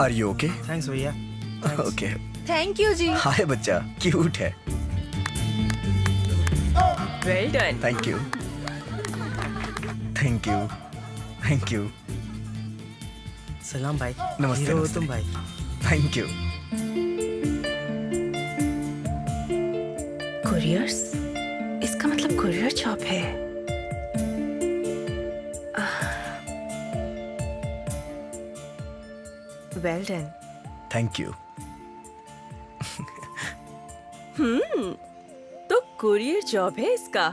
Are you okay? Thanks भैया। Okay. Thank you ji. Hi बच्चा, cute है। Well done. Thank you, thank you, thank you. सलाम भाई। नमस्ते, हीरो हो नमस्ते। तुम भाई। Thank you. कुरियर्स, इसका मतलब कुरियर जॉब है। Well done. Thank you. तो कुरियर जॉब है इसका।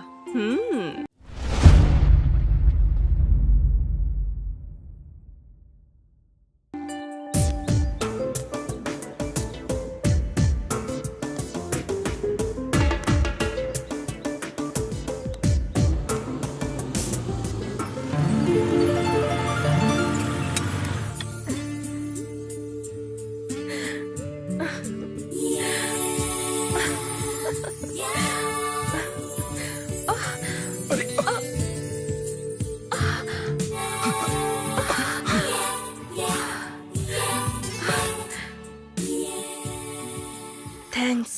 Thanks.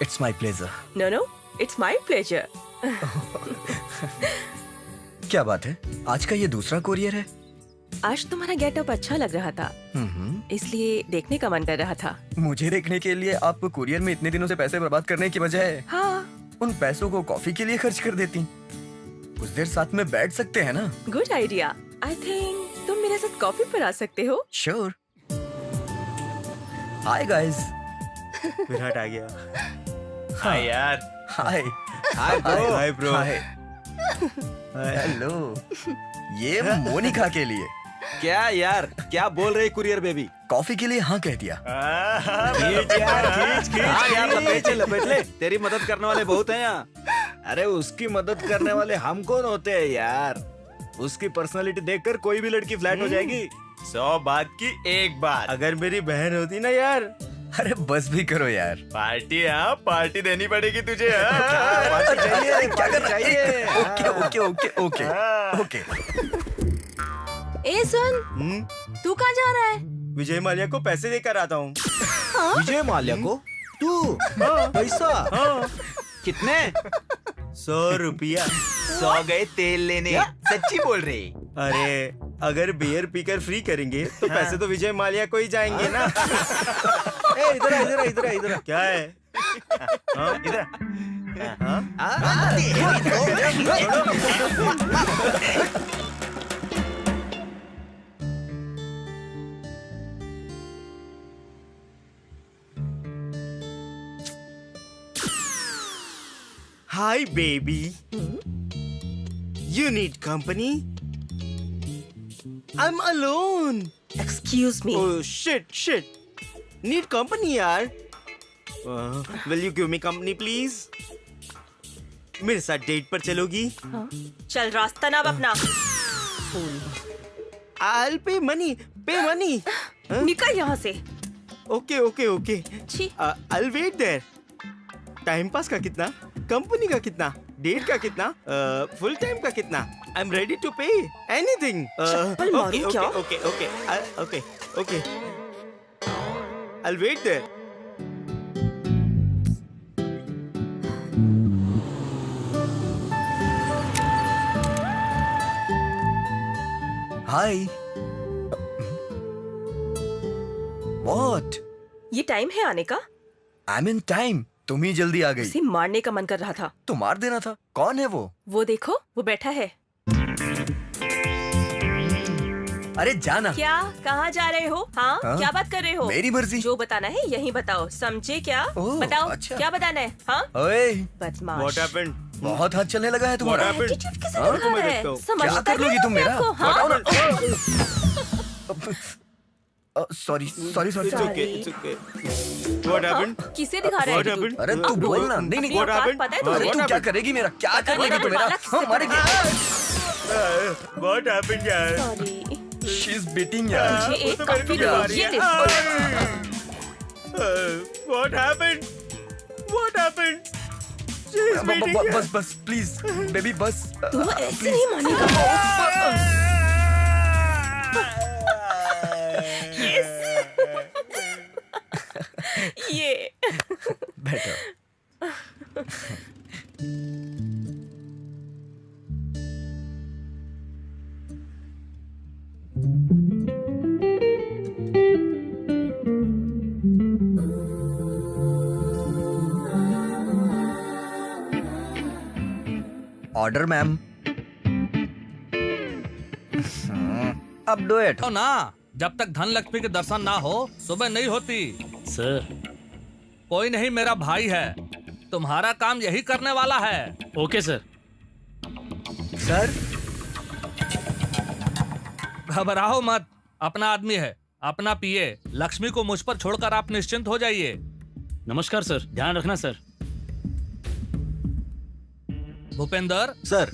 It's my pleasure. No no, it's my pleasure. क्या बात है, आज का ये दूसरा कोरियर है? आज तुम्हारा गेटअप अच्छा लग रहा था, इसलिए देखने का मन कर रहा था। मुझे देखने के लिए आप कोरियर में इतने दिनों से पैसे बर्बाद करने की बजाय हाँ, उन पैसों को कॉफी के लिए खर्च कर देती। कुछ देर साथ में बैठ सकते हैं ना? Good idea. आई थिंक तुम मेरे साथ कॉफी पर आ सकते हो। श्योर। Hi guys. विराट आ गया। हाय यार। Hi. Hi bro. Hi bro. Hello. ये मोनिका के लिए। क्या यार, क्या बोल रही कुरियर बेबी? कॉफी के लिए हाँ कह दिया। खींच यार, खींच। हाँ यार, लपेट ले, लपेट ले। तेरी मदद करने वाले बहुत हैं यहाँ। अरे उसकी मदद करने वाले हम कौन होते हैं यार? उसकी पर्सनालिटी देखकर कोई भी लड़की फ्लैट हो जाएगी। 100 बात की एक बात। अगर मेरी बहन होती ना यार। अरे बस भी करो यार। पार्टी, हाँ पार्टी देनी पड़ेगी तुझे। पार्टी चाहिए? क्या कर रहा है? Okay okay okay okay okay. ए सुन, तू कहाँ जा रहा है? विजय माल्या को पैसे देकर आता हूँ। विजय माल्या को? तू? पैसा? कितने? 100 रुपया। 100 गए तेल लेने। सच्ची बोल रही? अरे अगर बियर पीकर फ्री करेंगे तो पैसे तो विजय माल्या को ही जाएंगे ना। ए, इधर आ, इधर आ, इधर आ, इधर आ। क्या है? हाँ? इधर आ। Hi baby. You need company? I'm alone. Excuse me. Oh shit. Need company यार. Will you give me company please? मेरे साथ डेट पर चलोगी? चल रास्ता ना अपना। I'll pay money. निकल यहाँ से। Okay. छी। I'll wait there. Time pass का कितना? कंपनी का कितना? डेट का कितना? फुल टाइम का कितना? I'm ready to pay anything. चप्पल मारूं क्या? Okay. I'll wait there. Hi. What? ये टाइम है आने का? I'm in time. तुम ही जल्दी आ गई। उसे मारने का मन कर रहा था। तो मार देना था। कौन है वो? वो देखो, वो बैठा है। अरे जाना। क्या? कहाँ जा रहे हो? हाँ? हाँ? क्या बात कर रहे हो? मेरी मर्जी। जो बताना है यही बताओ, समझे क्या? ओह, बताओ, अच्छा। क्या बताना है? हाँ? ओए, बदमाश। What happened? बहुत हाथ चलने लगा है तुम्हारा। What happened? एटीट्यूड कैसे हाँ? दिखा रहा है? देखता हूँ। समझता क्या कर नहीं लोगी हो तुम अपने मेरा? आप को? हाँ? बताओ ना। Sorry. It's okay. What happened? किसे दिखा रहा है What attitude? happened? अरे तू अब बोल बोल। ना। नहीं अपनी What औकात happened? पता है अरे तुझे? तू क्या करेगी मेरा? क्या पता कर लेगी नहीं, तू मेरा? बालक हाँ से मारेगी। What happened यार? Sorry, She is beating यार। मुझे एक तो मेरे को कॉफी भी दो, मारी ये है। दे। What happened? She's beating me. बस प्लीज बेबी बस। तू ऐसे नहीं मानेगा। Yes. Order ma'am. अब डू इट। तो ना, जब तक धन लक्ष्मी के दर्शन ना हो सुबह नहीं होती। सर। कोई नहीं, मेरा भाई है, तुम्हारा काम यही करने वाला है। Okay sir. सर घबराओ मत, अपना आदमी है, अपना पिए। लक्ष्मी को मुझ पर छोड़कर आप निश्चिंत हो जाइए। नमस्कार सर, ध्यान रखना सर। भूपेंद्र, सर।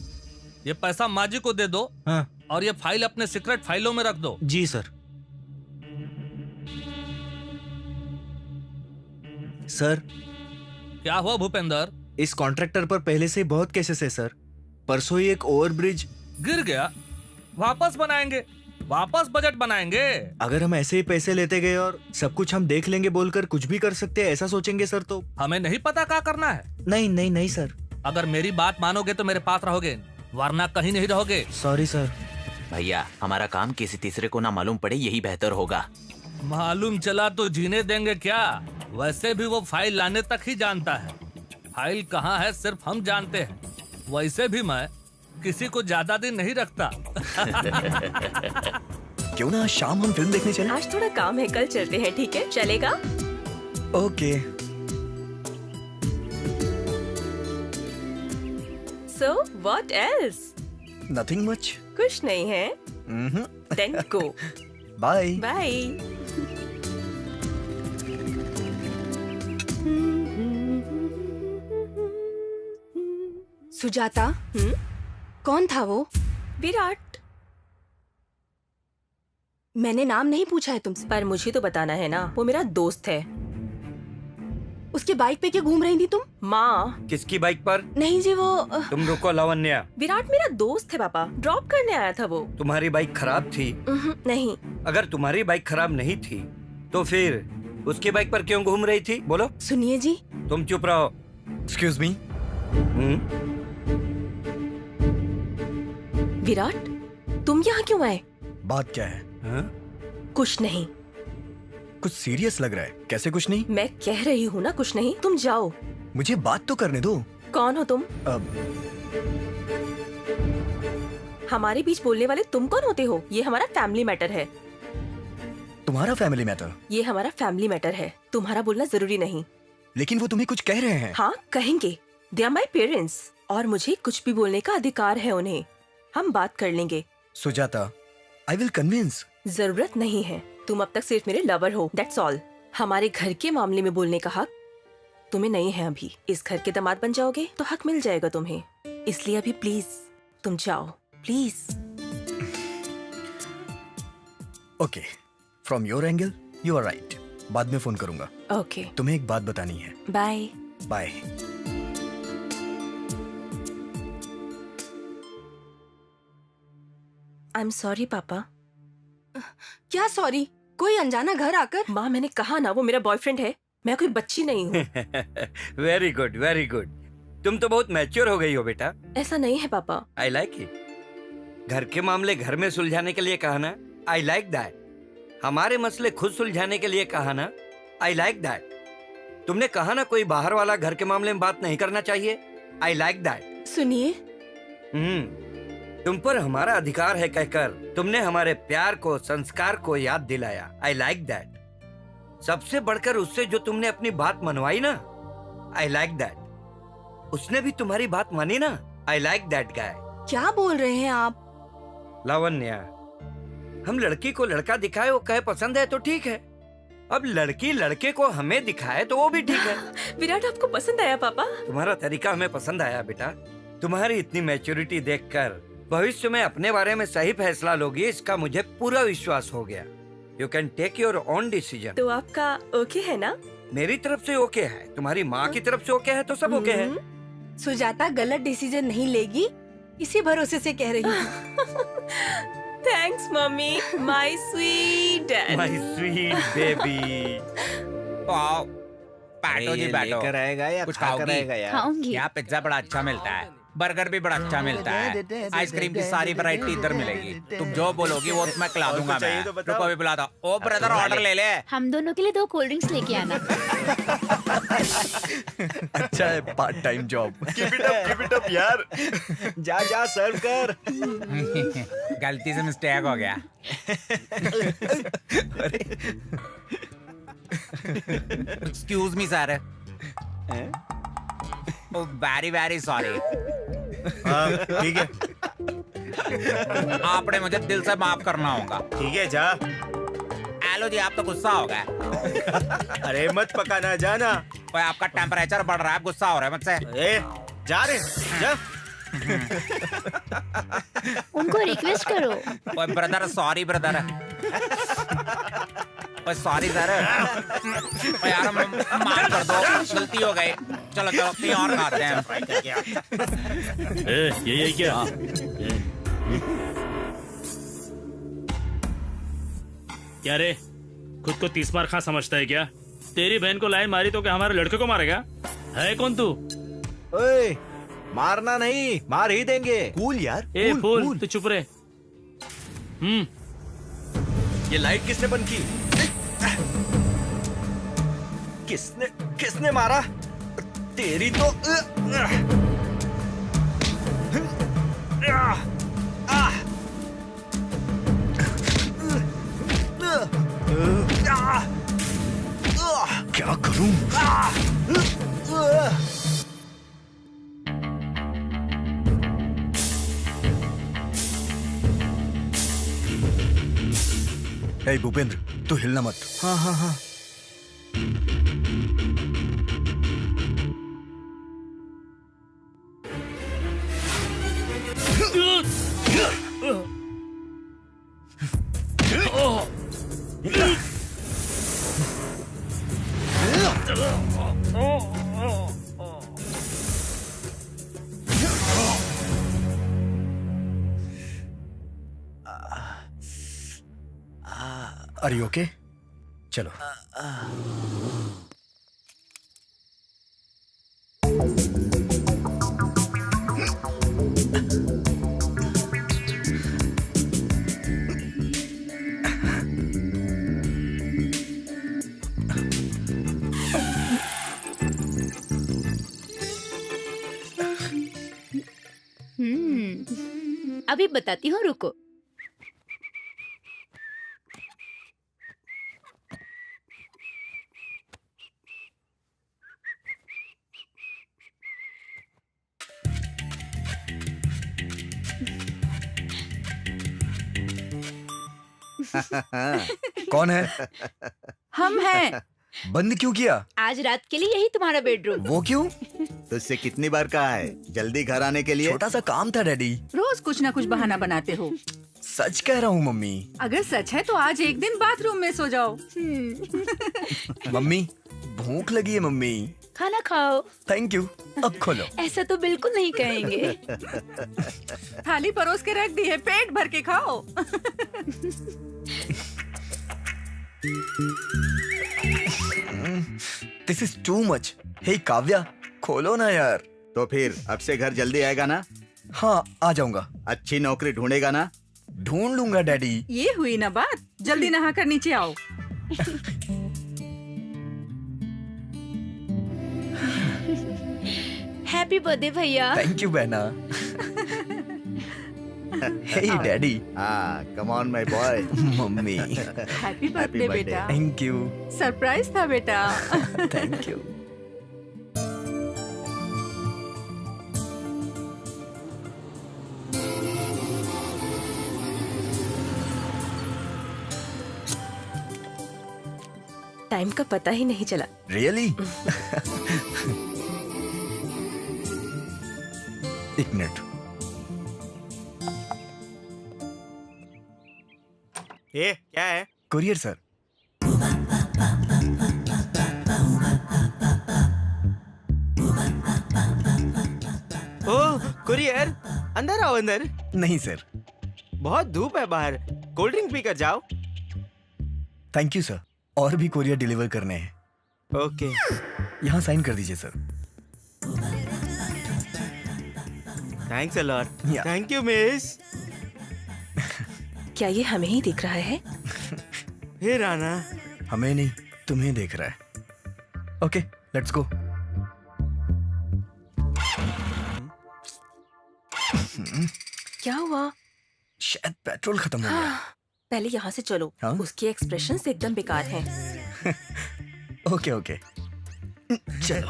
ये पैसा माँ जी को दे दो। हाँ। और ये फाइल अपने सीक्रेट फाइलों में रख दो। जी सर। सर, क्या हुआ भूपेंद्र? इस कॉन्ट्रैक्टर पर पहले से ही बहुत केसेस है सर। परसों ही एक ओवरब्रिज गिर गया, वापस बनाएंगे, वापस बजट बनाएंगे। अगर हम ऐसे ही पैसे लेते गए और सब कुछ हम देख लेंगे बोलकर कुछ भी कर सकते हैं ऐसा सोचेंगे सर तो। हमें नहीं पता क्या करना है। नहीं नहीं नहीं सर। अगर मेरी बात मानोगे तो मेरे पास रहोगे, वरना कहीं नहीं रहोगे। Sorry sir. भैया, हमारा काम किसी तीसरे को ना मालूम पड़े, यही बेहतर होगा। मालूम चला तो जीने देंगे क्या? वैसे भी वो फाइल लाने तक ही जानता है। फाइल कहाँ है सिर्फ हम जानते हैं। वैसे भी मैं किसी को ज्यादा दिन नहीं रखता। क्यों ना शाम हम फिल्म देखने चले? आज थोड़ा काम है, कल चलते हैं, ठीक है? चलेगा? Okay. So what else? Nothing much. कुछ नहीं है? Then go. Bye. Bye. Sujata, कौन था वो? विराट। मैंने नाम नहीं पूछा है तुमसे। पर मुझे तो बताना है ना, वो मेरा दोस्त है। उसके बाइक पे क्यों घूम रही थी तुम? माँ। किसकी बाइक पर? नहीं जी, वो तुम रुको लावण्या। विराट मेरा दोस्त है पापा, ड्रॉप करने आया था वो। तुम्हारी बाइक खराब थी? नहीं। अगर तुम्हारी बाइक खराब नहीं थी तो फिर उसकी बाइक पर क्यों घूम रही थी? बोलो। सुनिए जी। तुम चुप रहो। Excuse me. विराट, तुम यहाँ क्यों आए? बात क्या है? कुछ नहीं। कुछ सीरियस लग रहा है। कैसे कुछ नहीं? मैं कह रही हूँ ना कुछ नहीं, तुम जाओ। मुझे बात तो करने दो। कौन हो तुम? हमारे बीच बोलने वाले तुम कौन होते हो? ये हमारा फैमिली मैटर है। तुम्हारा फैमिली मैटर? ये हमारा फैमिली मैटर है, तुम्हारा बोलना जरूरी नहीं। लेकिन वो तुम्हें कुछ कह रहे हैं। हाँ, कहेंगे। दे आर माई पेरेंट्स और मुझे कुछ भी बोलने का अधिकार है उन्हें। हम बात कर लेंगे। Sujata, I will convince. जरूरत नहीं है, तुम अब तक सिर्फ मेरे लवर हो, दैट्स ऑल। हमारे घर के मामले में बोलने का हक तुम्हें नहीं है। अभी इस घर के दामाद बन जाओगे तो हक मिल जाएगा तुम्हें। इसलिए अभी प्लीज तुम जाओ, please. Okay, from your angle you are right. बाद में फोन करूंगा। ओके, तुम्हें एक बात बतानी है। Bye. Bye. I am sorry पापा। क्या सॉरी? कोई अनजाना घर आकर? माँ, मैंने कहा ना वो मेरा बॉयफ्रेंड है, मैं कोई बच्ची नहीं हूँ। Very good, very good. तुम तो बहुत मैच्योर हो गई हो बेटा। ऐसा नहीं है पापा। I like it. घर के मामले घर में सुलझाने के लिए कहा ना, आई लाइक दैट। हमारे मसले खुद सुलझाने के लिए कहा ना, आई लाइक दैट। तुमने कहा ना कोई बाहर वाला घर के मामले में बात नहीं करना चाहिए, आई लाइक दैट। सुनिए, तुम पर हमारा अधिकार है कहकर तुमने हमारे प्यार को, संस्कार को याद दिलाया, आई लाइक दैट। सबसे बढ़कर उससे जो तुमने अपनी बात मनवाई ना, आई लाइक दैट। उसने भी तुम्हारी बात मानी ना, आई लाइक दैट गाय। क्या बोल रहे हैं आप? लावण्या, हम लड़की को लड़का दिखाए, वो कहे पसंद है तो ठीक है। अब लड़की लड़के को हमें दिखाए तो वो भी ठीक है। विराट, आपको पसंद आया पापा? तुम्हारा तरीका हमें पसंद आया बेटा। तुम्हारी इतनी मैच्योरिटी देखकर भविष्य में अपने बारे में सही फैसला लोगी, इसका मुझे पूरा विश्वास हो गया। You can take your own decision. तो आपका ओके है ना? मेरी तरफ से ओके है, तुम्हारी माँ की तरफ से ओके है तो सब ओके है। सुजाता गलत डिसीजन नहीं लेगी, इसी भरोसे से कह रही हूँ। Thanks mummy, my sweet dad. My sweet baby. बैठो जी, बैठो। लेकर आएगा या कुछ खाकर खाओगी? आएगा यार? खाऊंगी। यहाँ पिज्जा बड़ा अच्छा मिलता है। बर्गर भी बड़ा अच्छा मिलता है। आइसक्रीम की सारी वैरायटी इधर मिलेगी। तुम जो बोलोगी वो मैं खिला दूंगा। मैं रुको अभी बुलाता हूँ। ओ ब्रदर ऑर्डर ले ले। हम दोनों के लिए 2 कोल्ड ड्रिंक्स लेके आना। अच्छा है part time job. Keep it up यार। जा जा सर्व कर। गलती से मिस्टेक हो गया। Excuse me sir. Very very sorry. ठीक है आपने मुझे दिल से माफ करना होगा। ठीक है जा। हेलो जी, आप तो गुस्सा हो गए। अरे मत पकाना जाना। ओए, आपका टेम्परेचर बढ़ रहा है, गुस्सा हो रहा है मुझसे। ए जा रे जा। उनको रिक्वेस्ट करो। ओए ब्रदर, सॉरी ब्रदर। ओए सॉरी सर। ओए यार माफ कर दो, गलती हो गई। चलो चलो कहीं और खाते हैं। ये क्या? क्या रे, खुद को 30 बार खा समझता है क्या? तेरी बहन को लाइन मारी तो क्या हमारे लड़के को मारेगा? है कौन तू? ओए, मारना नहीं, मार ही देंगे। कूल यार। ए फूल, तू चुप रहे। ये लाइट किसने बंद की? किसने मारा? तेरी तो क्या करूं? ए भूपेंद्र, तू हिलना मत। हाँ हाँ हाँ। Are you okay? चलो। अभी बताती हूँ, रुको। कौन है? हम हैं। बंद क्यों किया? आज रात के लिए यही तुम्हारा बेडरूम। वो क्यों? तुझसे कितनी बार कहा है जल्दी घर आने के लिए? छोटा सा काम था डैडी। रोज कुछ ना कुछ बहाना बनाते हो। सच कह रहा हूँ मम्मी। अगर सच है तो आज एक दिन बाथरूम में सो जाओ। मम्मी भूख लगी है मम्मी। खाना खाओ। Thank you. अब खोलो। ऐसा तो बिल्कुल नहीं कहेंगे। थाली परोस के रख दी है, पेट भर के खाओ। This is too much. Hey Kavya, खोलो ना यार। तो फिर अब से घर जल्दी आएगा ना? हाँ आ जाऊंगा। अच्छी नौकरी ढूंढेगा ना? ढूंढ लूंगा डैडी। ये हुई ना बात। जल्दी नहा कर नीचे आओ। हैप्पी बर्थडे भैया। थैंक यू बहना। Hey daddy. हाँ, come on my boy. Mummy happy birthday बेटा। Thank you. सरप्राइज था बेटा। Thank you. टाइम का पता ही नहीं चला। रियली? एक मिनट। ये क्या है? Courier sir. ओह कुरियर, अंदर आओ अंदर। नहीं सर। बहुत धूप है बाहर, कोल्ड ड्रिंक पीकर जाओ। Thank you sir. और भी कुरियर डिलीवर करने हैं। ओके। यहाँ साइन कर दीजिए sir. Thanks a lot. Yeah. Thank you miss. क्या ये हमें ही दिख रहा है? हे राणा. हमें नहीं, तुम्हें देख रहा है. Okay, let's go. क्या हुआ? शायद पेट्रोल खत्म हो गया. पहले यहाँ से चलो. हाँ? उसके एक्सप्रेशंस एकदम बेकार हैं. ओके ओके, चलो.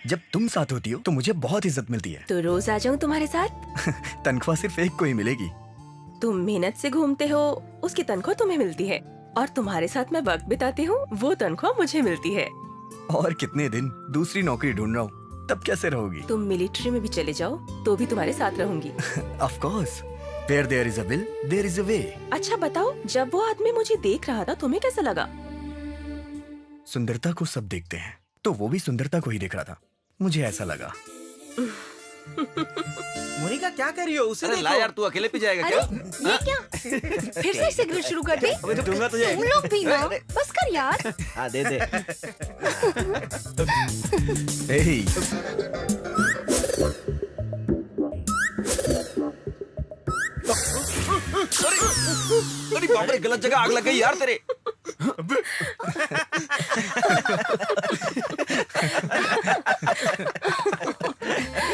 जब तुम साथ होती हो तो मुझे बहुत इज्जत मिलती है. तो रोज आ जाऊँ तुम्हारे साथ? तनख्वाह सिर्फ एक को ही मिलेगी. तुम मेहनत से घूमते हो, उसकी तनख्वाह तुम्हें मिलती है. और तुम्हारे साथ मैं वक्त बिताती हूँ, वो तनख्वाह मुझे मिलती है. और कितने दिन दूसरी नौकरी ढूंढ रहा हूँ, तब कैसे रहोगी? तुम मिलिट्री में भी चले जाओ तो भी तुम्हारे साथ रहूंगी. Of course. Where there is a will, there is a way. अच्छा बताओ, जब वो आदमी मुझे देख रहा था तुम्हें कैसा लगा? सुंदरता को सब देखते हैं, तो वो भी सुंदरता को ही देख रहा था. मुझे ऐसा लगा. मोनिका क्या कर रही हो? उसे अरे ला देखो. यार, तू अकेले पी जाएगा क्या? ये क्या? फिर से सिगरेट शुरू कर दे. दूंगा तुझे. तुम लोग भी ना, बस कर यार. हाँ दे दे. Hey. अरे बाप रे, गलत जगह आग लग गई यार तेरे.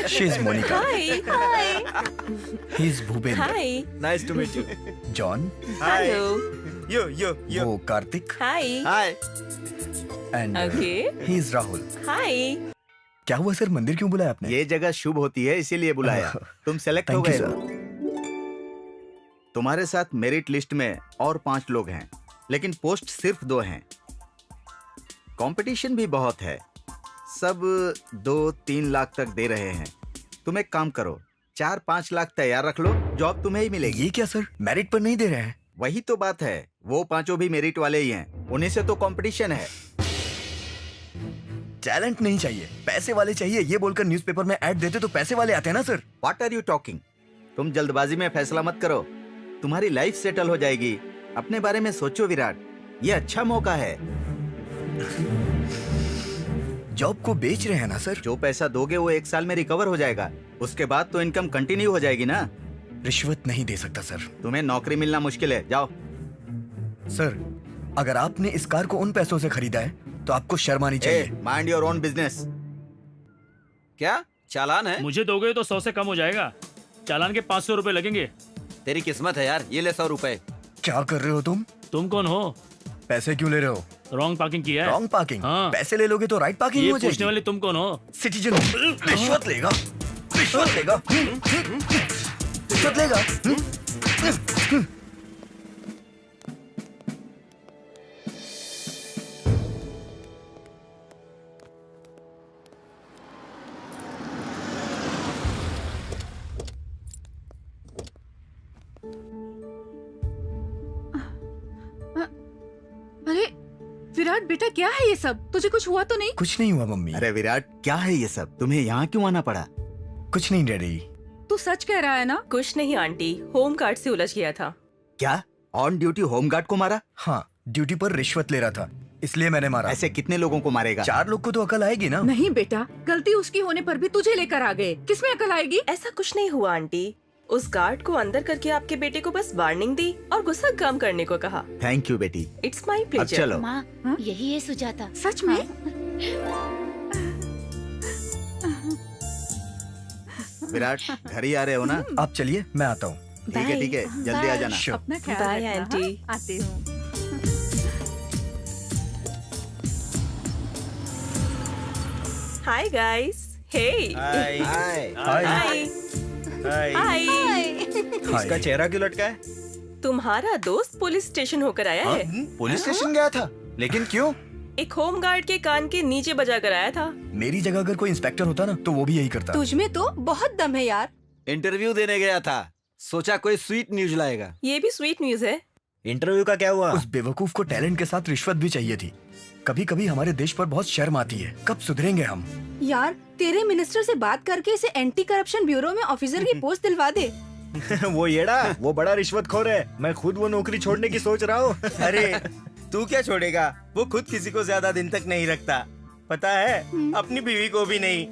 She is Monica. Hi hi He is Bhupendra. Hi. Nice to meet you. John. Hello. Yo. वो Kartik. Hi. Hi. And okay. he is Rahul. Hi. क्या हुआ सर, मंदिर क्यों बुलाया आपने? ये जगह शुभ होती है इसीलिए बुलाया. तुम सेलेक्ट हो Thank you, गए sir. हो. तुम्हारे साथ मेरिट लिस्ट में और 5 लोग हैं, लेकिन पोस्ट सिर्फ 2 हैं. कंपटीशन भी बहुत है. सब 2-3 लाख तक दे रहे हैं. तुम एक काम करो, 4-5 लाख तैयार रख लो, जॉब तुम्हें ही मिलेगी. ये क्या सर, मेरिट पर नहीं दे रहे हैं? वही तो बात है, वो 5 भी मेरिट वाले ही हैं. उन्हीं से तो कंपटीशन है. टैलेंट नहीं चाहिए, पैसे वाले चाहिए. ये बोलकर न्यूज़पेपर में ऐड देते तो पैसे वाले आते हैं ना sir. What are you talking? तुम जल्दबाजी में फैसला मत करो. तुम्हारी लाइफ सेटल हो जाएगी. अपने बारे में सोचो विराट, ये अच्छा मौका है. जॉब को बेच रहे हैं ना सर. जो पैसा दोगे वो 1 साल में रिकवर हो जाएगा. उसके बाद तो इनकम कंटिन्यू हो जाएगी ना. रिश्वत नहीं दे सकता सर. तुम्हें नौकरी मिलना मुश्किल है. जाओ. सर, अगर आपने इस कार को उन पैसों से खरीदा है तो आपको शर्म आनी चाहिए. Mind your own business. क्या चालान है? मुझे दोगे तो 100 से कम हो जाएगा. चालान के 500 रुपए लगेंगे. तेरी किस्मत है यार, ये ले 100 रुपए. क्या कर रहे हो तुम? तुम कौन हो? पैसे क्यों ले रहे हो? रॉन्ग पार्किंग किया है. Wrong parking. हाँ. पैसे ले लोगे तो राइट पार्किंग ये हो पूछने जाएगी. वाले तुम कौन हो? सिटीजन हो. रिश्वत लेगा. रिश्वत लेगा. रिश्वत लेगा. अरे विराट बेटा, क्या है ये सब? तुझे कुछ हुआ तो नहीं? कुछ नहीं हुआ मम्मी. अरे विराट, क्या है ये सब? तुम्हें यहाँ क्यों आना पड़ा? कुछ नहीं डैडी. तू सच कह रहा है ना? कुछ नहीं आंटी, होम गार्ड से उलझ गया था. क्या ऑन ड्यूटी होमगार्ड को मारा? हाँ, ड्यूटी पर रिश्वत ले रहा था, इसलिए मैंने मारा. ऐसे कितने लोगों को मारेगा? 4 लोग को तो अकल आएगी ना. नहीं बेटा, गलती उसकी होने पर भी तुझे लेकर आ गए. किसमें अकल आएगी? ऐसा कुछ नहीं हुआ आंटी. उस गार्ड को अंदर करके आपके बेटे को बस वार्निंग दी और गुस्सा कम करने को कहा. थैंक यू बेटी. इट्स माई अब प्लेजर. चलो. माँ, हाँ? यही है सुजाता. सच में? विराट, घर ही आ रहे हो ना? आप चलिए, मैं आता हूँ. ठीक है ठीक है, जल्दी आ जाना. Sure. अपना ख्याल Bye, रखना, आंटी. हाँ? आती हूँ. Hi guys. Hey hi. Hi. Hi. Hi. इसका चेहरा क्यों लटका है? तुम्हारा दोस्त पुलिस स्टेशन होकर आया है. पुलिस स्टेशन गया था, लेकिन क्यों? एक होम गार्ड के कान के नीचे बजा कर आया था. मेरी जगह अगर कोई इंस्पेक्टर होता ना तो वो भी यही करता. तुझ में तो बहुत दम है यार. इंटरव्यू देने गया था, सोचा कोई स्वीट न्यूज लाएगा. ये भी स्वीट न्यूज है. इंटरव्यू का क्या हुआ? उस बेवकूफ को टैलेंट के साथ रिश्वत भी चाहिए थी. कभी कभी हमारे देश पर बहुत शर्म आती है. कब सुधरेंगे हम? यार, तेरे मिनिस्टर से बात करके इसे एंटी करप्शन ब्यूरो में ऑफिसर की पोस्ट दिलवा दे. वो येड़ा, वो बड़ा रिश्वतखोर है. मैं खुद वो नौकरी छोड़ने की सोच रहा हूँ. अरे तू क्या छोड़ेगा? वो खुद किसी को ज्यादा दिन तक नहीं रखता. पता है अपनी बीवी को भी नहीं।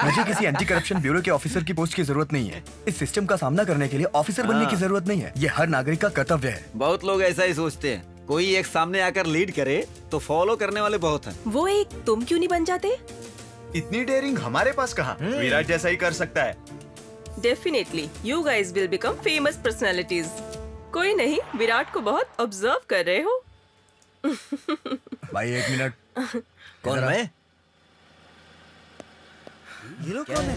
मुझे किसी एंटी करप्शन ब्यूरो के ऑफिसर की पोस्ट की जरूरत नहीं है। इस सिस्टम का सामना करने के लिए ऑफिसर बनने की जरूरत नहीं है। ये हर नागरिक का कर्तव्य है। बहुत लोग ऐसा ही सोचते हैं, कोई एक सामने आकर लीड करे तो फॉलो करने वाले बहुत हैं। वो एक तुम क्यों नहीं बन जाते? इतनी डेयरिंग हमारे पास कहाँ? विराट जैसा ही कर सकता है। Definitely you guys will become famous personalities. कोई नहीं, विराट को बहुत ऑब्जर्व कर रहे हो। भाई 1 मिनट। कौन मैं? ये लोग कौन है?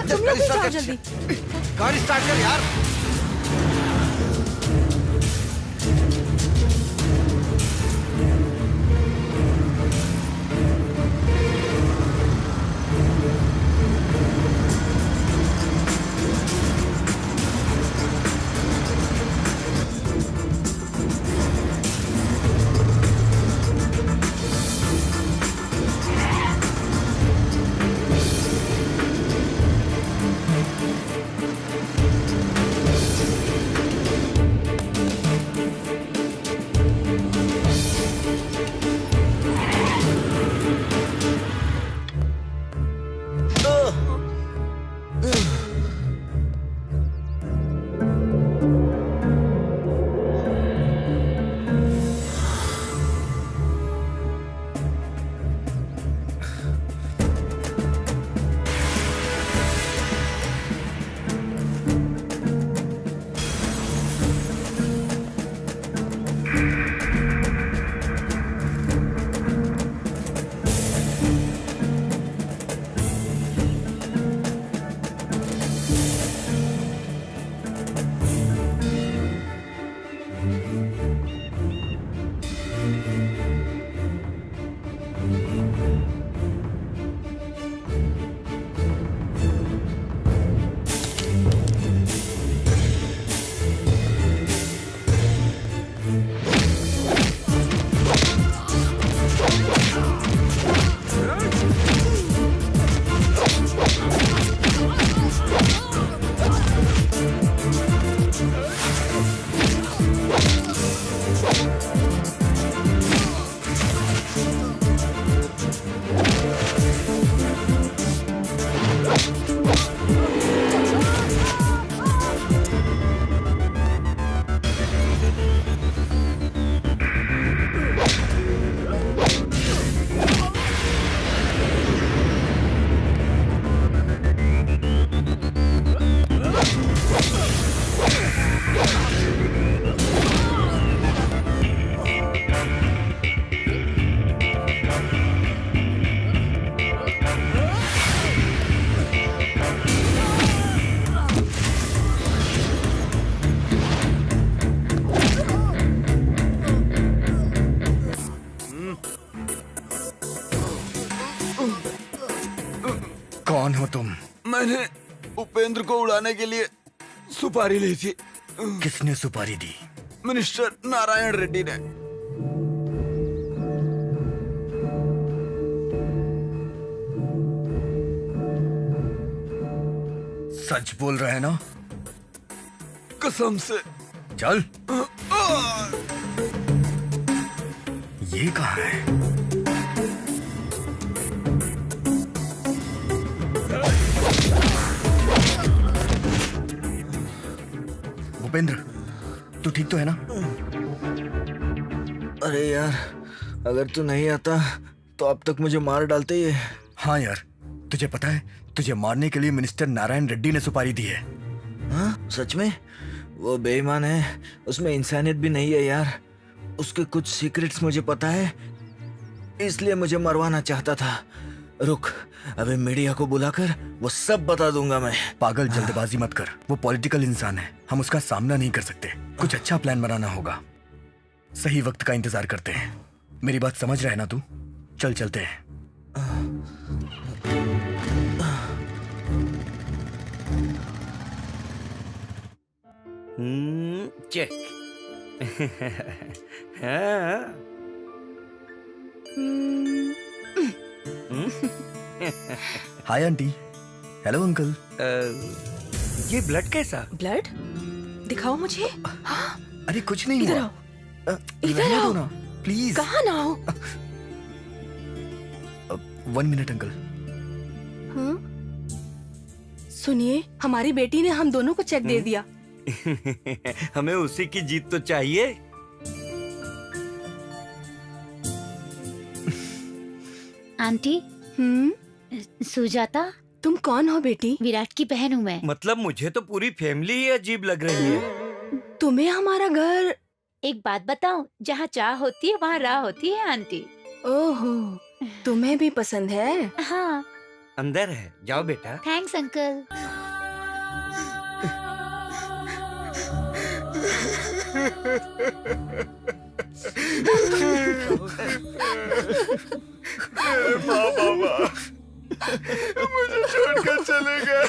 तुम लोग भी जाओ जल्दी। गाड़ी स्टार्ट कर यार। कौन हो तुम? मैंने उपेंद्र को उड़ाने के लिए सुपारी ली थी। किसने सुपारी दी? मिनिस्टर नारायण रेड्डी ने। सच बोल रहे हैं ना? कसम से। चल। ये कहाँ है? भूपेंद्र, तू ठीक तो है ना? अरे यार, अगर तू नहीं आता तो अब तक मुझे मार डालते ही। हाँ यार, तुझे पता है तुझे मारने के लिए मिनिस्टर नारायण रेड्डी ने सुपारी दी है। हाँ सच में? वो बेईमान है, उसमें इंसानियत भी नहीं है यार। उसके कुछ सीक्रेट्स मुझे पता है, इसलिए मुझे मरवाना चाहता था। रुक, अबे मीडिया को बुलाकर वो सब बता दूंगा मैं। पागल, जल्दबाजी मत कर। वो पॉलिटिकल इंसान है, हम उसका सामना नहीं कर सकते। कुछ अच्छा प्लान बनाना होगा। सही वक्त का इंतजार करते हैं। मेरी बात समझ रहा है ना तू? चल चलते हैं। चेक। हाँ। Hi aunty. Hello uncle. ये ब्लड कैसा? ब्लड दिखाओ मुझे। अरे कुछ नहीं इधर हुआ। आओ, इधर रहने आओ। दो ना प्लीज। कहाँ ना हो? 1 मिनट अंकल। सुनिए, हमारी बेटी ने हम दोनों को चेक दे दिया। हमें उसी की जीत तो चाहिए। आंटी, सुजाता, तुम कौन हो बेटी? विराट की बहन हूँ मैं। मतलब मुझे तो पूरी फैमिली ही अजीब लग रही है। तुम्हें हमारा घर। एक बात बताऊं, जहाँ चाह होती है वहाँ राह होती है आंटी। ओहो, तुम्हें भी पसंद है? हाँ। अंदर है, जाओ बेटा। Thanks uncle. माँ बाबा मुझे छोड़कर चले गए।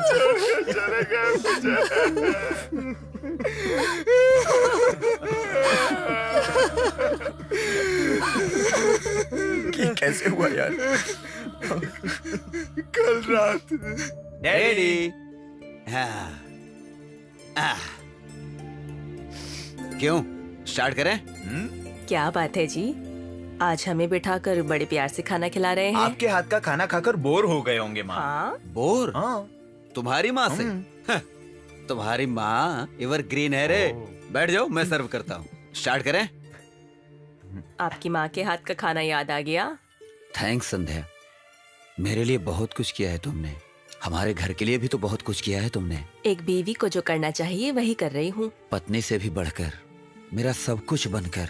छोड़कर चले गए ये कैसे हुआ यार? कल रात। डैडी। क्यों, स्टार्ट करें? क्या बात है जी, आज हमें बिठाकर बड़े प्यार से खाना खिला रहे हैं। आपके हाथ का खाना खाकर बोर हो गए होंगे माँ। हाँ, बोर? हाँ। तुम्हारी माँ से? हाँ, तुम्हारी माँ एवर ग्रीन है रे। बैठ जाओ, मैं सर्व करता हूँ। स्टार्ट करें? आपकी माँ के हाथ का खाना याद आ गया? थैंक्स संध्या, मेरे लिए बहुत कुछ किया है तुमने। हमारे घर के लिए भी तो बहुत कुछ किया है तुमने। एक बीवी को जो करना चाहिए वही कर रही हूँ। पत्नी से भी बढ़कर, मेरा सब कुछ बनकर,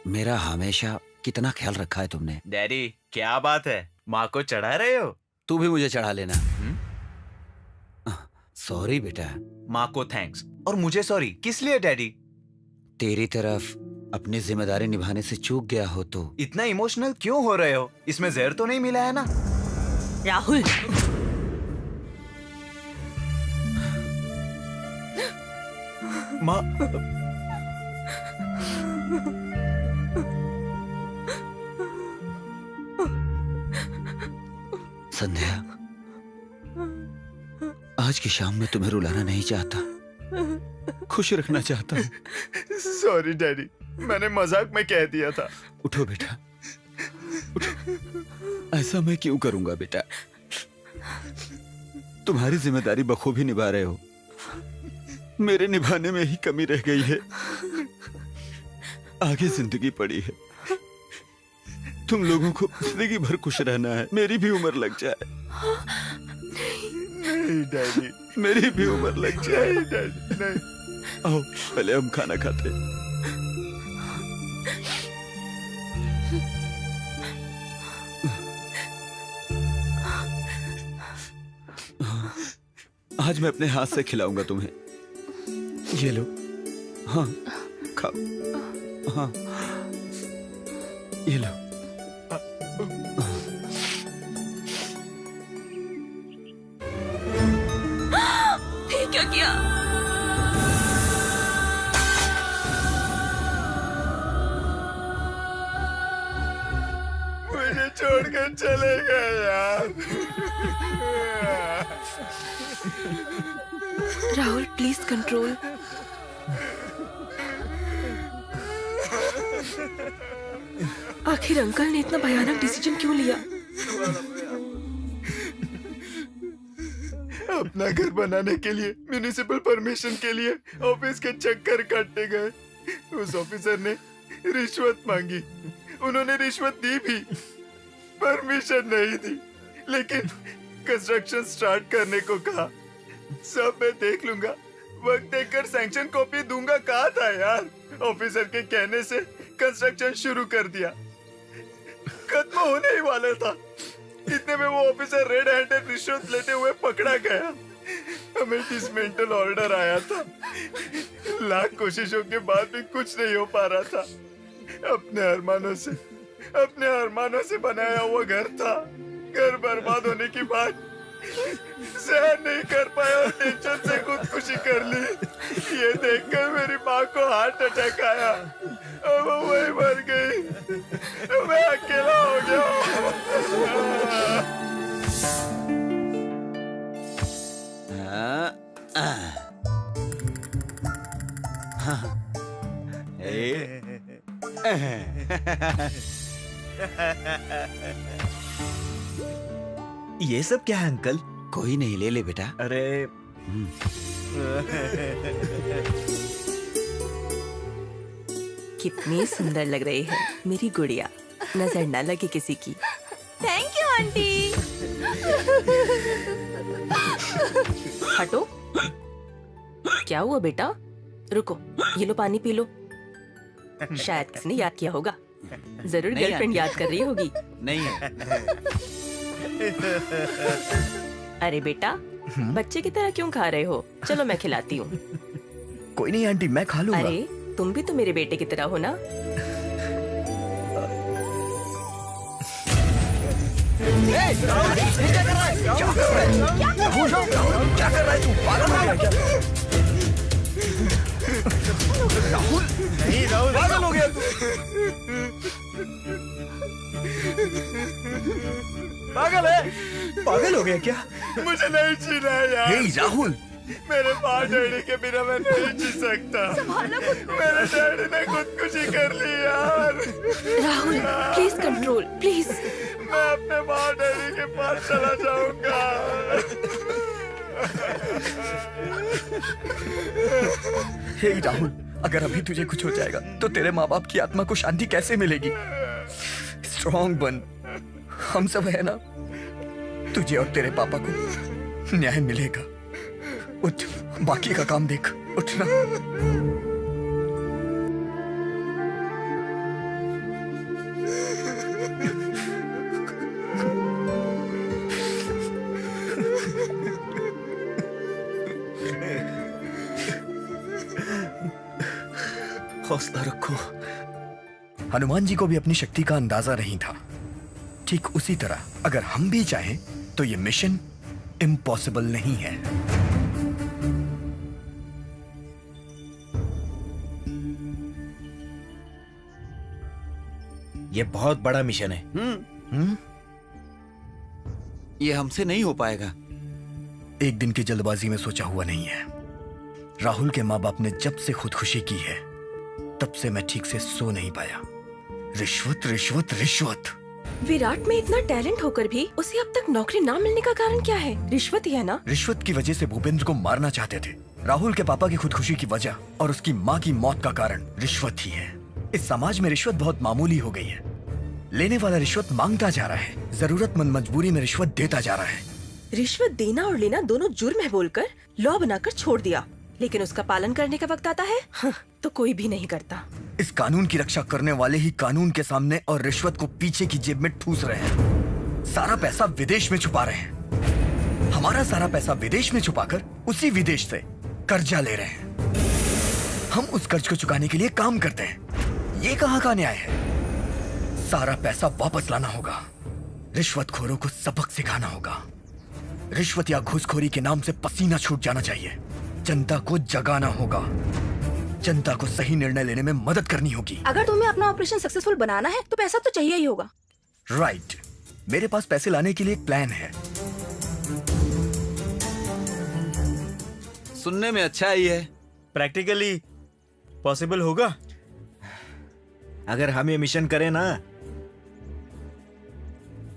मेरा हमेशा कितना ख्याल रखा है तुमने। डैडी क्या बात है, माँ को चढ़ा रहे हो? तू भी मुझे चढ़ा लेना। सॉरी बेटा। माँ को थैंक्स और मुझे सॉरी किस लिए डैडी? तेरी तरफ अपनी जिम्मेदारी निभाने से चूक गया हो तो। इतना इमोशनल क्यों हो रहे हो? इसमें जहर तो नहीं मिला है ना? राहुल, माँ। संध्या, आज की शाम में तुम्हें रुलाना नहीं चाहता, खुश रखना चाहता हूँ। सॉरी डैडी, मैंने मजाक में कह दिया था। उठो बेटा, उठो। ऐसा मैं क्यों करूंगा बेटा? तुम्हारी जिम्मेदारी बखूबी निभा रहे हो, मेरे निभाने में ही कमी रह गई है। आगे जिंदगी पड़ी है, तुम लोगों को जिंदगी भर खुश रहना है। मेरी भी उम्र लग जाए। नहीं डैडी, मेरी भी उम्र लग जाए। नहीं डैडी, नहीं। आओ पहले हम खाना खाते हैं। आज मैं अपने हाथ से खिलाऊंगा तुम्हें। ये लो। हाँ, खाओ। हाँ, ये लो। ये क्या किया? मुझे छोड़कर चले गए यार। Rahul please control. आखिर अंकल ने इतना भयानक डिसीजन क्यों लिया? अपना घर बनाने के लिए म्युनिसिपल परमिशन के लिए ऑफिस के चक्कर काटने गए। उस ऑफिसर ने रिश्वत मांगी, उन्होंने रिश्वत दी भी, परमिशन नहीं दी, लेकिन कंस्ट्रक्शन स्टार्ट करने को कहा। सब मैं देख लूंगा, वक्त देखकर सैंक्शन कॉपी दूंगा कहा था यार। ऑफिसर के कहने से कंस्ट्रक्शन शुरू कर दिया, खत्म होने ही वाला था। इतने में वो ऑफिसर रेड हैंडेड रिश्वत लेते हुए पकड़ा गया। हमें डिसमेंटल ऑर्डर आया था। लाख कोशिशों के बाद भी कुछ नहीं हो पा रहा था। अपने अरमानों से बनाया हुआ घर था। घर बर्बाद होने के बाद सहन नहीं कर पाया और टेंशन से खुदकुशी कर ली। ये देखकर मेरी माँ को हार्ट अटैक आया और वो वही मर गई। मैं अकेला हो गया। ये सब क्या है अंकल? कोई नहीं, ले ले बेटा। अरे कितनी सुंदर लग रही है मेरी गुड़िया, नजर न लगे किसी की। Thank you aunty. हटो। क्या हुआ बेटा? रुको, ये लो पानी पी लो। शायद किसने याद किया होगा। जरूर नहीं गर्लफ्रेंड याद कर रही होगी। नहीं है। अरे बेटा, बच्चे की तरह क्यों खा रहे हो? चलो मैं खिलाती हूँ। कोई नहीं आंटी, मैं खा लूंगा। अरे तुम भी तो मेरे बेटे की तरह हो ना। क्या कर रहा है तू? पागल हो गया क्या? राहुल, नहीं राहुल, पागल हो गया तू। पागल है। पागल हो गया क्या? मुझे नहीं जीना है यार। हे राहुल, मेरे माँ डैडी के बिना मैं नहीं जी सकता। मेरे डैडी ने खुदकुशी कर ली यार। Rahul please control, please. मैं अपने माँ डैडी के पास चला जाऊंगा। हे राहुल, अगर अभी तुझे कुछ हो जाएगा तो तेरे माँ बाप की आत्मा को शांति कैसे मिलेगी? स्ट्रॉन्ग बन, हम सब है ना। तुझे और तेरे पापा को न्याय मिलेगा। उठ, बाकी का काम देख। उठना। हौसला रखो। हनुमान जी को भी अपनी शक्ति का अंदाजा नहीं था। ठीक उसी तरह अगर हम भी चाहें तो ये मिशन इम्पॉसिबल नहीं है। ये बहुत बड़ा मिशन है। ये हमसे नहीं हो पाएगा। एक दिन की जल्दबाजी में सोचा हुआ नहीं है। राहुल के माँ बाप ने जब से खुदकुशी की है तब से मैं ठीक से सो नहीं पाया। रिश्वत रिश्वत रिश्वत। विराट में इतना टैलेंट होकर भी उसे अब तक नौकरी ना मिलने का कारण क्या है? रिश्वत ही है ना? रिश्वत की वजह से भूपेंद्र को मारना चाहते थे। राहुल के पापा की खुदकुशी की वजह और उसकी माँ की मौत का कारण रिश्वत ही है। इस समाज में रिश्वत बहुत मामूली हो गई है। लेने वाला रिश्वत मांगता जा रहा है, जरूरतमंद मजबूरी में रिश्वत देता जा रहा है। रिश्वत देना और लेना दोनों जुर्म है बोलकर लॉ बनाकर छोड़ दिया, लेकिन उसका पालन करने का वक्त आता है तो कोई भी नहीं करता। इस कानून की रक्षा करने वाले ही कानून के सामने और रिश्वत को पीछे की जेब में ठूस रहे हैं। सारा पैसा विदेश में छुपा रहे हैं। हमारा सारा पैसा विदेश में छुपाकर उसी विदेश से कर्जा ले रहे हैं। हम उस कर्ज को चुकाने के लिए काम करते हैं। ये कहाँ का न्याय है? सारा पैसा वापस लाना होगा। रिश्वतखोरों को सबक सिखाना होगा। रिश्वत या घूसखोरी के नाम से पसीना छूट जाना चाहिए। जनता को जगाना होगा। जनता को सही निर्णय लेने में मदद करनी होगी। अगर तुम्हें अपना ऑपरेशन सक्सेसफुल बनाना है तो पैसा तो चाहिए ही होगा। राइट। मेरे पास पैसे लाने के लिए एक प्लान है। सुनने में अच्छा ही है। प्रैक्टिकली पॉसिबल होगा? अगर हम ये मिशन करें ना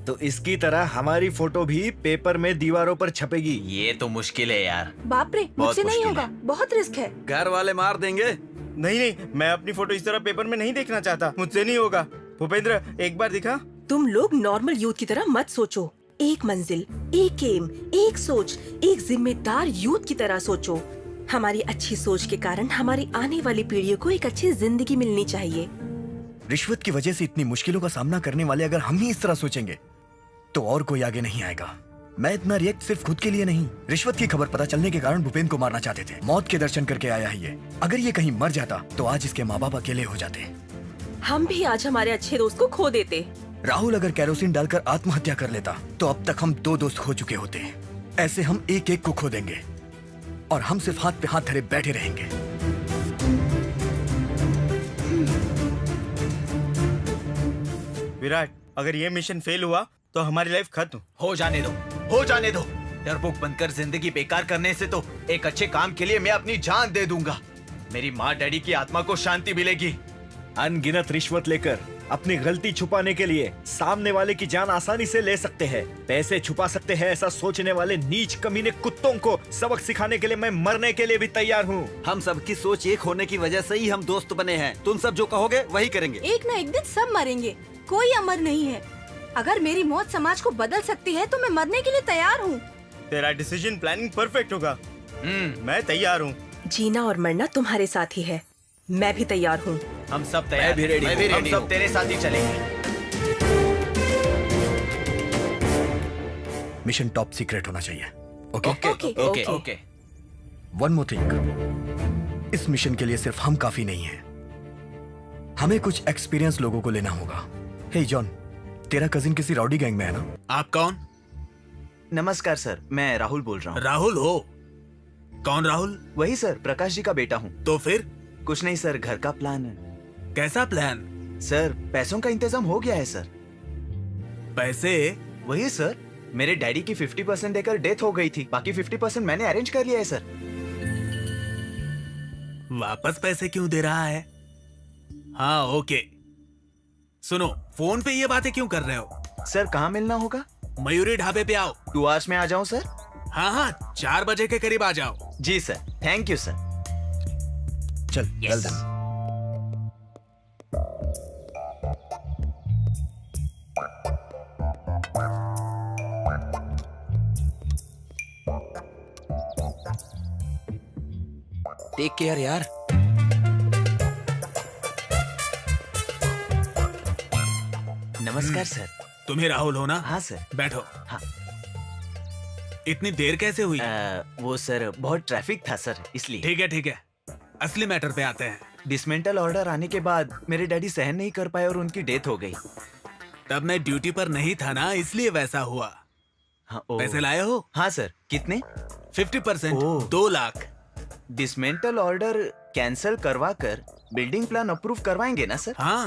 तो इसकी तरह हमारी फोटो भी पेपर में दीवारों पर छपेगी। ये तो मुश्किल है यार। बाप रे, मुझसे नहीं मुश्किल होगा, है। बहुत रिस्क है। घर वाले मार देंगे। नहीं नहीं, मैं अपनी फोटो इस तरह पेपर में नहीं देखना चाहता। मुझसे नहीं होगा। भूपेंद्र, एक बार दिखा। तुम लोग नॉर्मल यूथ की तरह मत सोचो। एक मंजिल, एक एम, एक सोच, एक जिम्मेदार यूथ की तरह सोचो। हमारी अच्छी सोच के कारण हमारी आने वाली पीढ़ियों को एक अच्छी जिंदगी मिलनी चाहिए। रिश्वत की वजह से इतनी मुश्किलों का सामना करने वाले अगर हम ही इस तरह सोचेंगे तो और कोई आगे नहीं आएगा। मैं इतना रिएक्ट सिर्फ खुद के लिए नहीं, रिश्वत की खबर पता चलने के कारण भूपेंद्र को मारना चाहते थे। मौत के दर्शन करके आया है ये। अगर ये कहीं मर जाता तो आज इसके माँ बाप अकेले हो जाते। हम भी आज हमारे अच्छे दोस्त को खो देते। राहुल अगर कैरोसिन डालकर आत्महत्या कर लेता तो अब तक हम 2 दोस्त खो चुके होते। ऐसे हम एक एक को खो देंगे और हम सिर्फ हाथ पे हाथ धरे बैठे रहेंगे। विराट, अगर ये मिशन फेल हुआ तो हमारी लाइफ खत्म। हो जाने दो, हो जाने दो। डरपोक बनकर जिंदगी बेकार करने से तो एक अच्छे काम के लिए मैं अपनी जान दे दूंगा। मेरी माँ डैडी की आत्मा को शांति मिलेगी। अनगिनत रिश्वत लेकर अपनी गलती छुपाने के लिए सामने वाले की जान आसानी से ले सकते हैं, पैसे छुपा सकते हैं, ऐसा सोचने वाले नीच कमीने कुत्तों को सबक सिखाने के लिए मैं मरने के लिए भी तैयार हूँ। हम सबकी सोच एक होने की वजह से ही हम दोस्त बने हैं। तुम सब जो कहोगे वही करेंगे। एक ना एक दिन सब मरेंगे, कोई अमर नहीं है। अगर मेरी मौत समाज को बदल सकती है तो मैं मरने के लिए तैयार हूँ। तेरा डिसीजन प्लानिंग परफेक्ट होगा। मैं तैयार हूँ। जीना और मरना तुम्हारे साथ ही है। मैं भी तैयार हूँ। हम सब तैयार। मैं भी रेडी हूँ। हम सब तेरे साथ ही चलेंगे। मिशन टॉप सीक्रेट होना चाहिए। Okay okay, okay okay. One more thing, इस मिशन के लिए सिर्फ हम काफी नहीं हैं। हमें कुछ एक्सपीरियंस लोगों को लेना होगा। हे जॉन, तेरा कजिन किसी राउडी गैंग में है ना? आप कौन? नमस्कार सर, मैं राहुल बोल रहा हूँ। राहुल हो? कौन राहुल? वही सर, प्रकाश जी का बेटा हूँ। तो फिर? कुछ नहीं सर, घर का प्लान है। कैसा प्लान? सर, पैसों का इंतजाम हो गया है सर। पैसे? वही सर, मेरे डैडी की 50% देकर डेथ हो गई थी, बाकी 50% मैंने अरेंज कर लिया है सर। वापस पैसे क्यों दे रहा है? हाँ ओके। सुनो, फोन पे ये बातें क्यों कर रहे हो? सर, कहाँ मिलना होगा? मयूरी ढाबे पे आओ। 2 आवर्स में आ जाऊँ सर? हाँ, 4 बजे के करीब आ जाओ। जी सर, थैंक यू सर। चल, well done. टेक केयर यार। नमस्कार सर। तुम्हें राहुल हो ना? हाँ सर। बैठो। हाँ। इतनी देर कैसे हुई? वो सर, बहुत ट्रैफिक था सर, इसलिए। ठीक है ठीक है, असली मैटर पे आते हैं। डिसमेंटल ऑर्डर आने के बाद मेरे डैडी सहन नहीं कर पाए और उनकी डेथ हो गई। तब मैं ड्यूटी पर नहीं था ना, इसलिए वैसा हुआ। हाँ, पैसे लाए हो? हाँ सर। कितने? 50%, ओह। 2 लाख। डिसमेंटल कैंसिल करवा कर बिल्डिंग प्लान अप्रूव करवाएंगे ना सर? हाँ।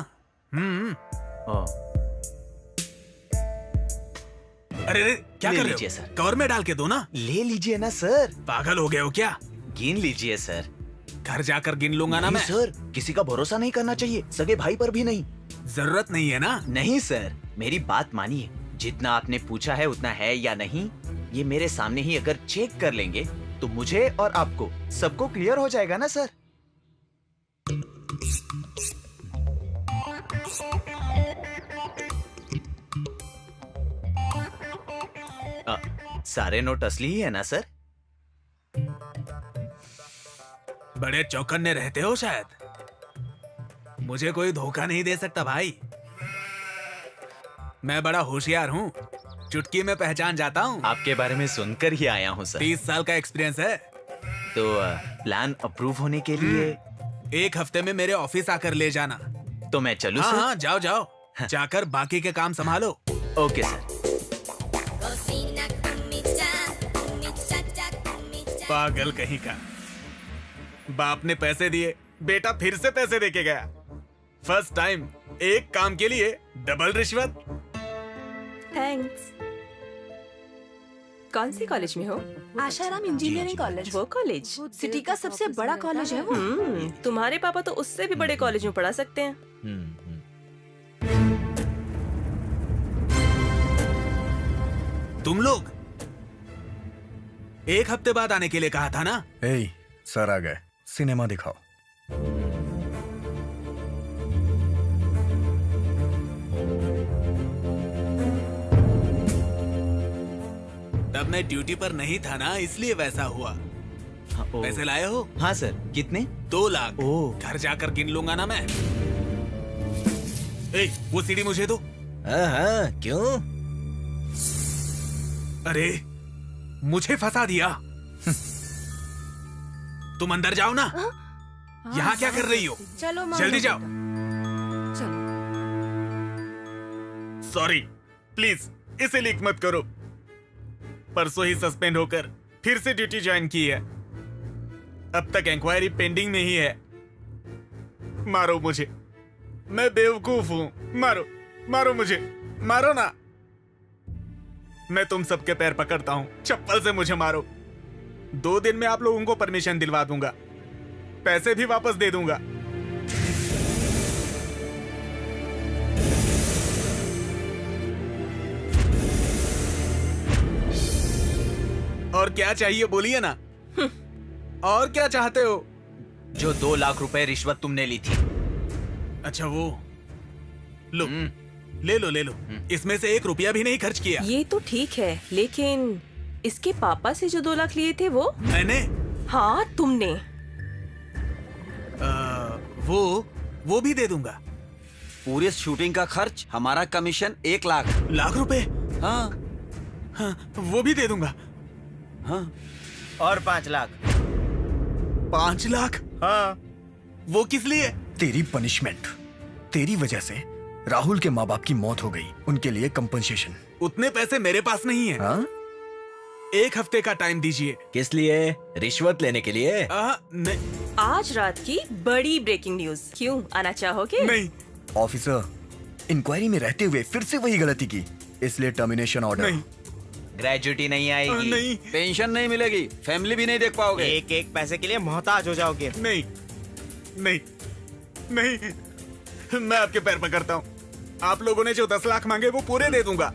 अरे रे, क्या ले कर रहे लीजिए हो? सर। कवर में डाल के दो ना। ले लीजिए ना सर। पागल हो गए हो क्या? गिन लीजिए सर। घर जाकर गिन लूंगा ना नहीं मैं। सर, किसी का भरोसा नहीं करना चाहिए, सगे भाई पर भी नहीं। जरूरत नहीं है ना? नहीं सर, मेरी बात मानिए। जितना आपने पूछा है उतना है या नहीं, ये मेरे सामने ही अगर चेक कर लेंगे तो मुझे और आपको सबको क्लियर हो जाएगा ना सर। सारे नोट असली ही है ना सर? बड़े चौकन्ने रहते हो शायद। मुझे कोई धोखा नहीं दे सकता भाई। मैं बड़ा होशियार हूँ, चुटकी में पहचान जाता हूँ। आपके बारे में सुनकर ही आया हूँ सर। 30 साल का एक्सपीरियंस है। तो प्लान अप्रूव होने के लिए 1 हफ्ते में मेरे ऑफिस आकर ले जाना। तो मैं चलूं हाँ सर? हाँ, जाओ जाओ। जाकर बाकी के काम संभालो। Okay sir. पागल कहीं का। बाप ने पैसे दिए, बेटा फिर से पैसे देके गया। फर्स्ट टाइम एक काम के लिए डबल रिश्वत। थैंक्स। कौन सी कॉलेज में हो? Asharam engineering college. वो कॉलेज सिटी का सबसे बड़ा कॉलेज है वो। तुम्हारे पापा तो उससे भी बड़े कॉलेज में पढ़ा सकते हैं। तुम लोग 1 हफ्ते बाद आने के लिए कहा था ना? ए, सर आ गए, सिनेमा दिखाओ। तब मैं ड्यूटी पर नहीं था ना, इसलिए वैसा हुआ। पैसे लाए हो? हाँ सर। कितने? 2 लाख। ओह। घर जाकर गिन लूंगा ना मैं। ए, वो सीढ़ी मुझे दो। हाँ, क्यों? अरे, मुझे फंसा दिया। तुम अंदर जाओ ना। यहाँ क्या कर रही हो? चलो जल्दी जाओ। चलो। सॉरी, प्लीज इसे लीक मत करो। परसों ही सस्पेंड होकर फिर से ड्यूटी ज्वाइन की है। अब तक इंक्वायरी पेंडिंग में ही है। मारो मुझे, मैं बेवकूफ हूं। मारो, मारो मुझे, मारो ना। मैं तुम सबके पैर पकड़ता हूं, चप्पल से मुझे मारो। 2 दिन में आप लोगों को परमिशन दिलवा दूंगा। पैसे भी वापस दे दूंगा। और क्या चाहिए बोलिए ना। और क्या चाहते हो? जो 2 लाख रुपए रिश्वत तुमने ली थी। अच्छा वो लो, ले लो। इसमें से 1 रुपया भी नहीं खर्च किया। ये तो ठीक है, लेकिन इसके पापा से जो 2 लाख लिए थे वो? मैंने? हाँ तुमने। वो भी दे दूंगा। पूरी शूटिंग का खर्च, हमारा कमीशन 1 लाख रुपए? हाँ हाँ, वो भी दे दूंगा। हाँ। और 5 लाख। 5 लाख? हाँ। वो किस लिए? तेरी पनिशमेंट। तेरी वजह से राहुल के माँ बाप की मौत हो गई, उनके लिए कंपनसेशन। उतने पैसे मेरे पास नहीं है। हाँ? 1 हफ्ते का टाइम दीजिए। किस लिए? रिश्वत लेने के लिए? नहीं। आज रात की बड़ी ब्रेकिंग न्यूज। क्यों, आना चाहोगे? नहीं। ऑफिसर, इंक्वायरी में रहते हुए फिर से वही गलती की, इसलिए टर्मिनेशन ऑर्डर। नहीं। ग्रेजुटी नहीं आएगी। नहीं। पेंशन नहीं मिलेगी, फैमिली भी नहीं देख पाओगे। एक पैसे के लिए मोहताज हो जाओगे। नहीं नहीं नहीं, मैं आपके पैर पकड़ता हूँ। आप लोगों ने जो 10 लाख मांगे वो पूरे दे दूंगा।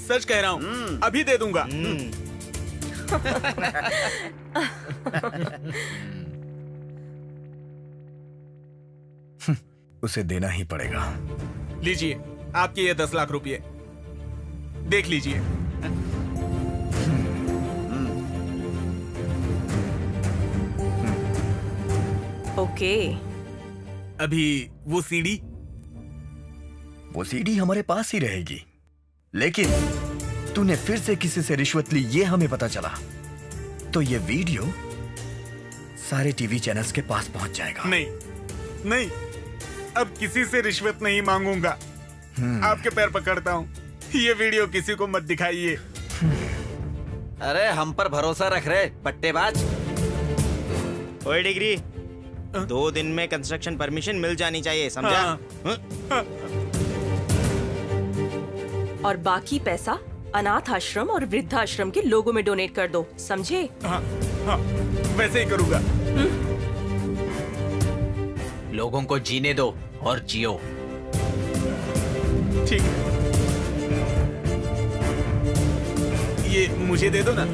सच कह रहा हूँ, अभी दे दूंगा। उसे देना ही पड़ेगा। लीजिए आपके ये 10 लाख रुपए, देख लीजिए। ओके। अभी वो सीडी? वो सीडी हमारे पास ही रहेगी, लेकिन तूने फिर से किसी से रिश्वत ली ये हमें पता चला तो ये वीडियो सारे टीवी चैनल्स के पास पहुंच जाएगा। नहीं, अब किसी से रिश्वत नहीं मांगूंगा। आपके पैर पकड़ता हूँ, ये वीडियो किसी को मत दिखाइए। अरे हम पर भरोसा रख रहे पट्टेबाज। ओए डिग्री, 2 दिन में कंस्ट्रक्शन परमिशन मिल जानी चाहिए, समझा? हाँ। और बाकी पैसा अनाथ आश्रम और वृद्धाश्रम के लोगों में डोनेट कर दो, समझे? हाँ, वैसे ही करूंगा। लोगों को जीने दो और जियो। ठीक है, ये मुझे दे दो ना।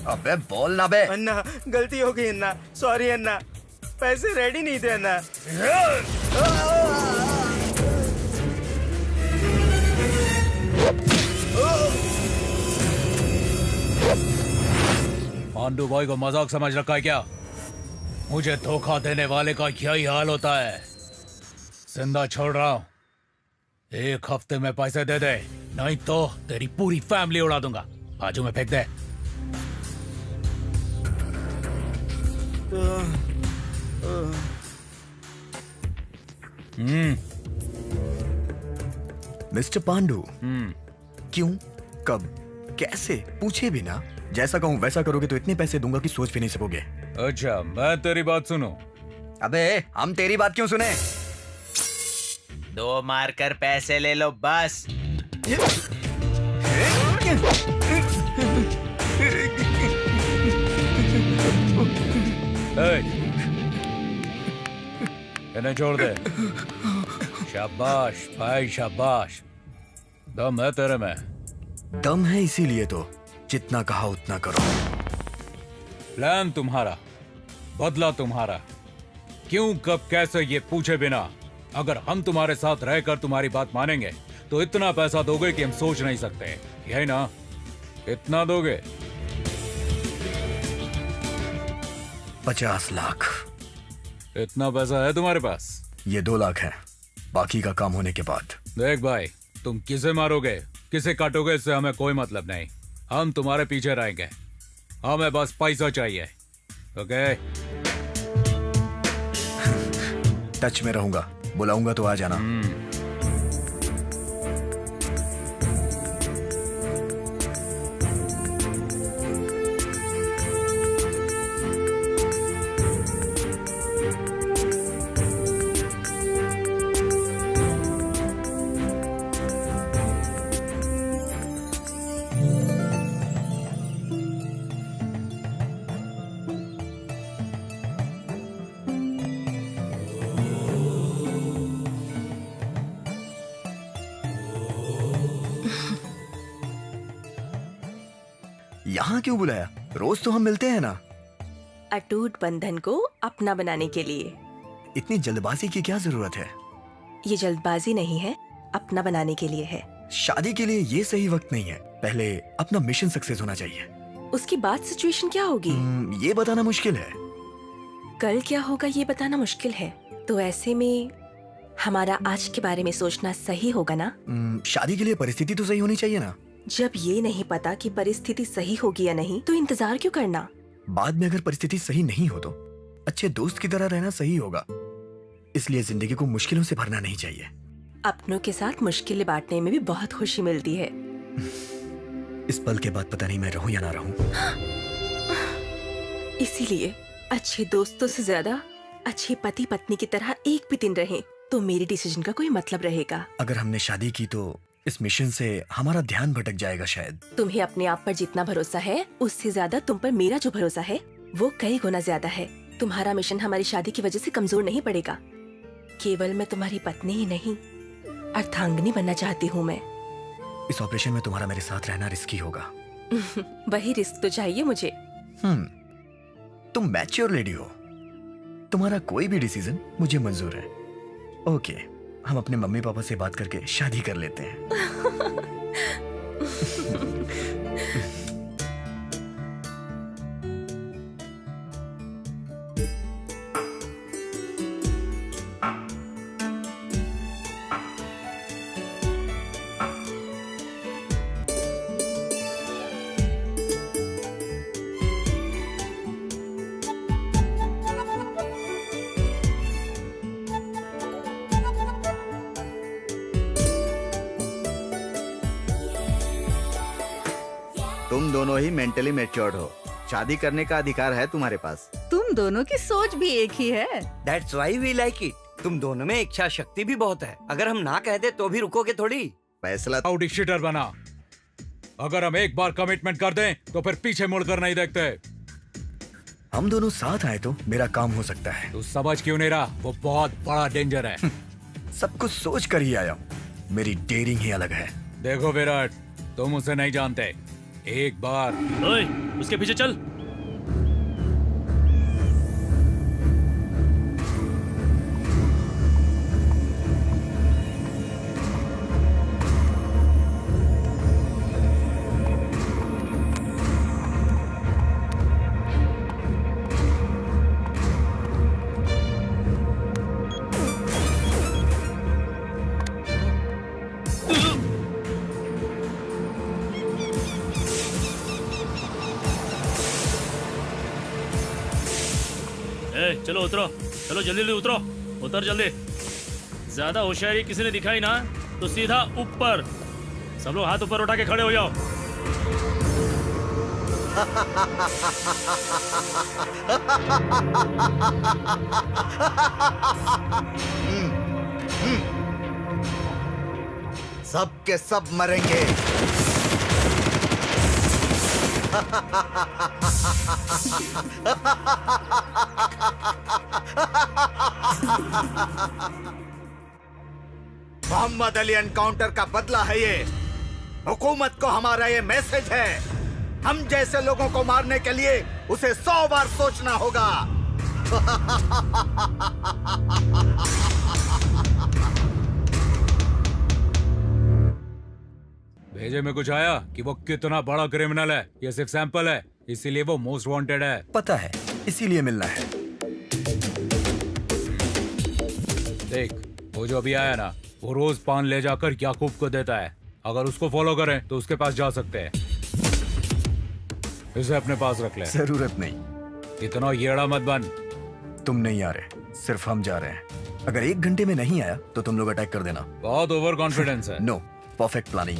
अबे बोल ना बे। अन्ना, गलती हो गई अन्ना, सॉरी अन्ना, पैसे रेडी नहीं थे अन्ना। पांडु भाई को मजाक समझ रखा है क्या? मुझे धोखा देने वाले का यही हाल होता है। जिंदा छोड़ रहा हूं, 1 हफ्ते में पैसे दे दे, नहीं तो तेरी पूरी फैमिली उड़ा दूंगा। बाजू में फेंक दे। मिस्टर पांडु, क्यों, कब, कैसे पूछे भी ना। जैसा कहूँ वैसा करोगे तो इतने पैसे दूंगा कि सोच भी नहीं सकोगे। अच्छा, मैं तेरी बात सुनूं? अबे हम तेरी बात क्यों सुने? 2 मारकर पैसे ले लो बस। इन्हें छोड़ दे। शाबाश भाई शाबाश, दम है तेरे में। दम है, इसीलिए तो जितना कहा उतना करो। प्लान तुम्हारा, बदला तुम्हारा, क्यों कब कैसे ये पूछे बिना अगर हम तुम्हारे साथ रहकर तुम्हारी बात मानेंगे तो इतना पैसा दोगे कि हम सोच नहीं सकते, यही ना? इतना दोगे? 50 लाख। इतना पैसा है तुम्हारे पास? ये 2 लाख है, बाकी का काम होने के बाद। देख भाई, तुम किसे मारोगे किसे काटोगे इससे हमें कोई मतलब नहीं। हम तुम्हारे पीछे रहेंगे, हमें बस पैसा चाहिए। ओके? टच में रहूंगा, बुलाऊंगा तो आ जाना। यहाँ क्यों बुलाया? रोज तो हम मिलते हैं ना। अटूट बंधन को अपना बनाने के लिए। इतनी जल्दबाजी की क्या जरूरत है? ये जल्दबाजी नहीं है, अपना बनाने के लिए है। शादी के लिए ये सही वक्त नहीं है, पहले अपना मिशन सक्सेस होना चाहिए। उसके बाद सिचुएशन क्या होगी? ये बताना मुश्किल है। कल क्या होगा ये बताना मुश्किल है। तो ऐसे में हमारा आज के बारे में सोचना सही होगा ना? शादी के लिए परिस्थिति तो सही होनी चाहिए ना। जब ये नहीं पता कि परिस्थिति सही होगी या नहीं, तो इंतजार क्यों करना? बाद में अगर परिस्थिति सही नहीं हो तो अच्छे दोस्त की तरह रहना सही होगा। इसलिए जिंदगी को मुश्किलों से भरना नहीं चाहिए। अपनों के साथ मुश्किलें बांटने में भी बहुत खुशी मिलती है। इस पल के बाद पता नहीं मैं रहूं या ना रहूं। इसीलिए अच्छे दोस्तों से ज्यादा अच्छे पति पत्नी की तरह एक भी दिन रहें, तो मेरे डिसीजन का कोई मतलब रहेगा। अगर हमने शादी की तो इस मिशन से हमारा ध्यान भटक जाएगा शायद। तुम्हें अपने आप पर जितना भरोसा है, उससे ज्यादा तुम पर मेरा जो भरोसा है वो कई गुना ज्यादा है। तुम्हारा मिशन हमारी शादी की वजह से कमजोर नहीं पड़ेगा। केवल मैं तुम्हारी पत्नी ही नहीं, अर्धांगिनी बनना चाहती हूँ मैं। इस ऑपरेशन में तुम्हारा मेरे साथ रहना रिस्की होगा। वही रिस्क तो चाहिए मुझे। तुम मैच्योर लेडी हो, तुम्हारा कोई भी डिसीजन मुझे मंजूर है। ओके, हम अपने मम्मी पापा से बात करके शादी कर लेते हैं। तुम दोनों ही मेंटली मैच्योर्ड हो, शादी करने का अधिकार है तुम्हारे पास। तुम दोनों की सोच भी एक ही है। That's why we like it। तुम दोनों में इच्छा शक्ति भी बहुत है। अगर हम ना कह दे तो भी रुकोगे थोड़ी। फैसला डिक्टेटर बना। अगर हम एक बार कमिटमेंट कर दें तो फिर पीछे मुड़कर नहीं देखते। हम दोनों साथ आए तो मेरा काम हो सकता है। तू समझ क्यों नहीं रहा? वो बहुत बड़ा डेंजर है। सब कुछ सोच कर ही आया हूँ। मेरी डेयरिंग ही अलग है। देखो विराट, तुम उसे नहीं जानते। एक बार ओए, उसके पीछे चल। चलो उतरो, चलो जल्दी जल्दी उतरो, उतर जल्दी। ज्यादा होशियारी किसी ने दिखाई ना तो सीधा ऊपर। सब लोग हाथ ऊपर उठा के खड़े हो जाओ। सब के सब मरेंगे। मोहम्मद अली एनकाउंटर का बदला है ये। हुकूमत को हमारा ये मैसेज है, हम जैसे लोगों को मारने के लिए उसे 100 बार सोचना होगा। भेजे में कुछ आया कि वो कितना बड़ा क्रिमिनल है? ये सिर्फ सैंपल है, इसीलिए वो मोस्ट वांटेड है। पता है, इसीलिए मिलना है। देख, वो जो अभी आया ना, वो रोज पान ले जाकर याकूब को देता है। अगर उसको फॉलो करें तो उसके पास जा सकते हैं। इसे अपने पास रख ले। जरूरत नहीं। इतना येड़ा मत बन। तुम नहीं आ रहे, सिर्फ हम जा रहे हैं। अगर 1 घंटे में नहीं आया तो तुम लोग अटैक कर देना। बहुत ओवर कॉन्फिडेंस है। No, perfect planning.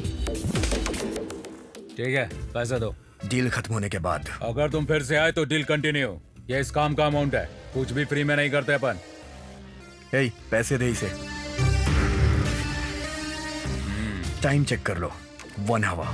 ठीक है, पैसे दो। डील खत्म होने के बाद। अगर तुम फिर से आए तो डील कंटिन्यू। ये इस काम का अमाउंट है, कुछ भी फ्री में नहीं करते अपन। हे, पैसे दे इसे। टाइम चेक कर लो, 1 आवर।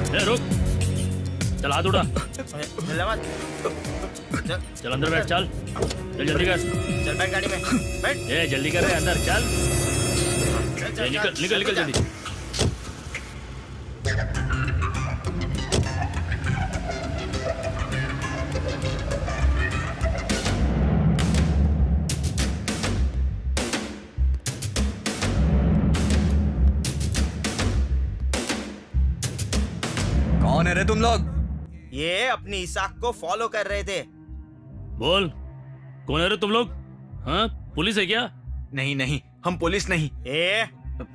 ए, रुक, चल हाथ उठा। चल अंदर बैठ, चल जल्दी कर। चल बैठ गाड़ी में, बैठ। ए जल्दी कर, अंदर चल। ए, निकल निकल जल्दी। कौन है रे तुम लोग? ये अपनी इसाक को फॉलो कर रहे थे। बोल, कौन है रे तुम लोग? हाँ, पुलिस है क्या? नहीं नहीं, हम पुलिस नहीं।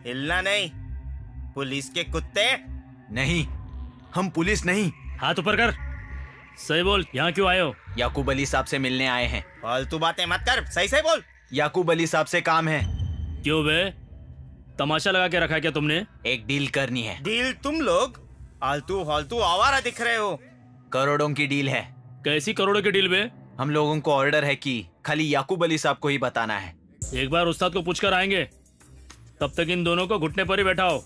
हिलना नहीं, पुलिस के कुत्ते। नहीं, हम पुलिस नहीं। हाथ ऊपर कर, सही बोल, यहाँ क्यों आए हो? याकूब अली साहब से मिलने आए हैं। फालतू बातें मत कर, सही सही बोल। याकूब अली साहब से काम है। क्यों बे, तमाशा लगा के रखा है क्या तुमने? एक डील करनी है। डील? तुम लोग आलतू फालतू आवारा दिख रहे हो। करोड़ों की डील है। कैसी करोड़ों की डील बे? हम लोगों को ऑर्डर है कि खाली याकूब अली साहब को ही बताना है। एक बार उस्ताद को पूछकर आएंगे, तब तक इन दोनों को घुटने पर ही बैठाओ।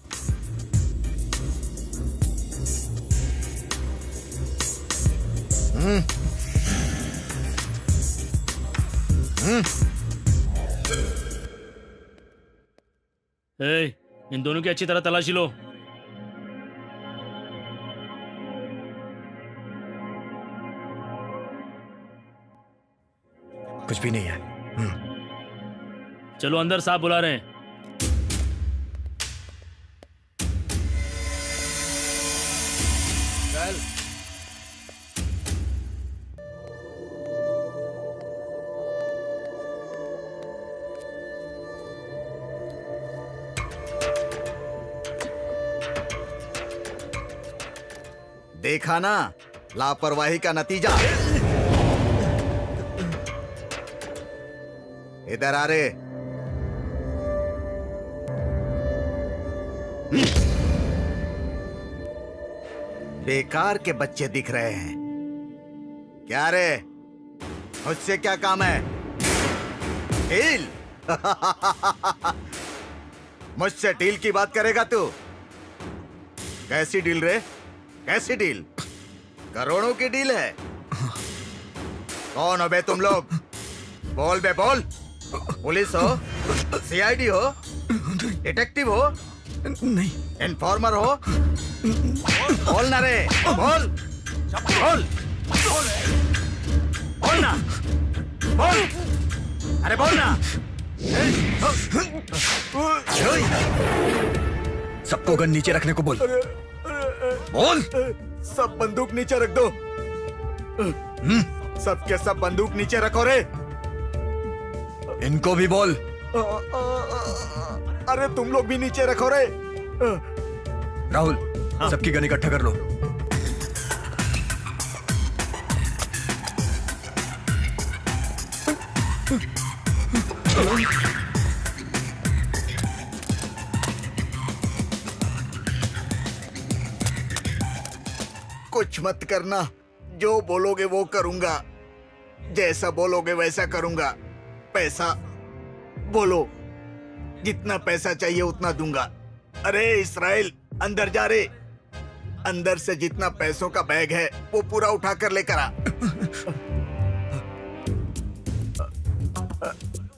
इन दोनों की अच्छी तरह तलाशी लो। कुछ भी नहीं है। चलो अंदर, साहब बुला रहे हैं। चल। देखा ना लापरवाही का नतीजा। इधर आ रे। बेकार के बच्चे दिख रहे हैं क्या रे? मुझसे क्या काम है? डील? मुझसे डील की बात करेगा तू? कैसी डील रे? कैसी डील? करोड़ों की डील है। कौन हो बे तुम लोग? बोल बे बोल। पुलिस हो? सीआईडी हो? डिटेक्टिव हो? नहीं। इन्फॉर्मर हो? बोल ना रे, बोल बोल बोल ना, बोल, अरे बोल ना। सबको गन नीचे रखने को बोल। बोल। सब बंदूक नीचे रख दो। सबके सब बंदूक नीचे रखो रे। इनको भी बोल। अरे तुम लोग भी नीचे रखो रे। राहुल, सबकी गन इकट्ठा कर लो। कुछ मत करना, जो बोलोगे वो करूंगा, जैसा बोलोगे वैसा करूंगा। पैसा बोलो, जितना पैसा चाहिए उतना दूंगा। अरे इस्राइल, अंदर जा रे। अंदर से जितना पैसों का बैग है वो पूरा उठा कर लेकर आ।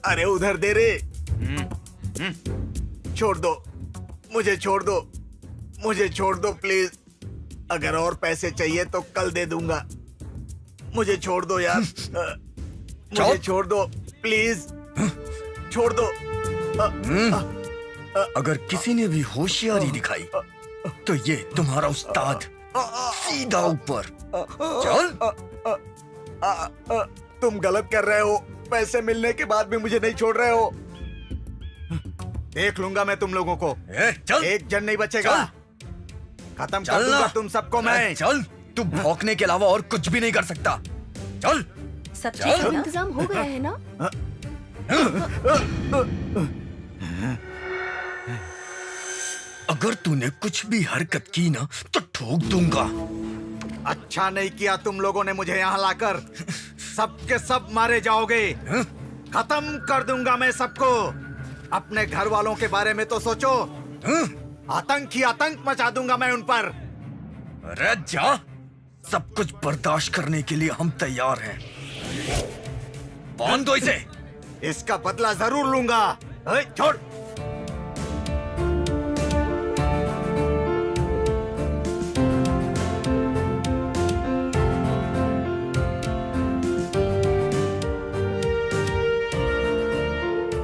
अरे उधर दे रे। छोड़ दो, मुझे छोड़ दो, मुझे छोड़ दो प्लीज। अगर और पैसे चाहिए तो कल दे दूंगा। मुझे छोड़ दो यार, मुझे छोड़ दो प्लीज, छोड़ दो। अगर किसी ने भी होशियारी दिखाई तो ये तुम्हारा उस्ताद सीधा ऊपर। चल। तुम गलत कर रहे हो, पैसे मिलने के बाद भी मुझे नहीं छोड़ रहे हो। देख लूंगा मैं तुम लोगों को, चल। एक जन नहीं बचेगा, खत्म कर दूंगा तुम सबको मैं। चल, तू भौंकने के अलावा और कुछ भी नहीं कर सकता। चल। सब चीज का इंतजाम हो गया है ना? अगर तूने कुछ भी हरकत की ना तो ठोक दूंगा। अच्छा नहीं किया तुम लोगों ने मुझे यहाँ लाकर, सबके सब मारे जाओगे, खत्म कर दूंगा मैं सबको। अपने घर वालों के बारे में तो सोचो, आतंक ही आतंक मचा दूंगा मैं उन पर। अरे जा, सब कुछ बर्दाश्त करने के लिए हम तैयार हैं। बांध दो इसे। इसका बदला जरूर लूंगा। छोड़।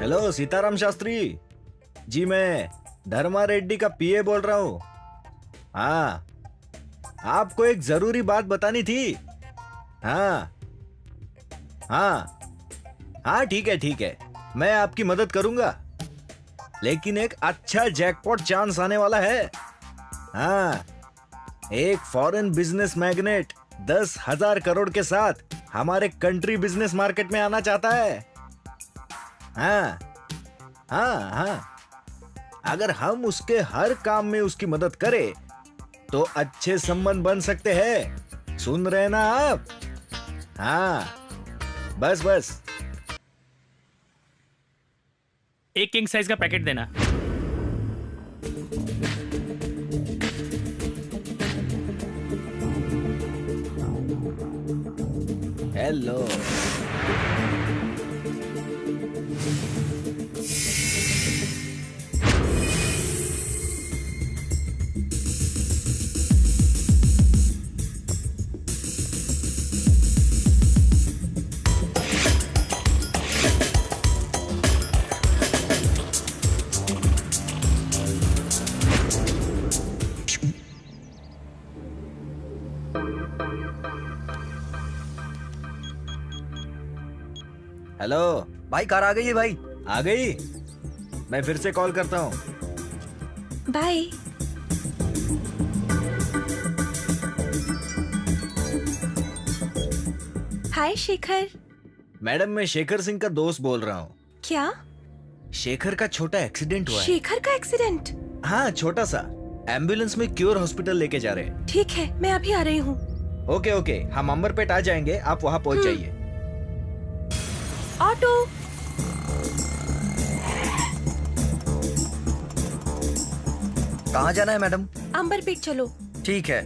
हेलो सीताराम शास्त्री जी, मैं धर्मा रेड्डी का पीए बोल रहा हूँ। हाँ, आपको एक जरूरी बात बतानी थी। हाँ हाँ हाँ, ठीक है, मैं आपकी मदद करूंगा, लेकिन एक अच्छा जैकपॉट चांस आने वाला है। हाँ, एक फॉरेन बिजनेस मैग्नेट 10,000 करोड़ के साथ हमारे कंट्री बिजनेस मार्केट में आना चाहता है। हाँ हाँ हाँ, अगर हम उसके हर काम में उसकी मदद करें तो अच्छे संबंध बन सकते हैं। सुन रहे ना आप? हाँ, बस। एक किंग साइज का पैकेट देना। हेलो। हेलो भाई, कार आ गई है भाई। आ गई? मैं फिर से कॉल करता हूँ। बाय। हाय शेखर। मैडम, मैं शेखर सिंह का दोस्त बोल रहा हूँ। क्या? शेखर का छोटा एक्सीडेंट हुआ है। शेखर का एक्सीडेंट? हाँ, छोटा सा। एम्बुलेंस में क्योर हॉस्पिटल लेके जा रहे हैं। ठीक है, मैं अभी आ रही हूँ। ओके, हम अंबरपेट आ जाएंगे, आप वहाँ पहुँच जाइए। ऑटो। कहाँ जाना है मैडम? अंबरपेट चलो। ठीक है।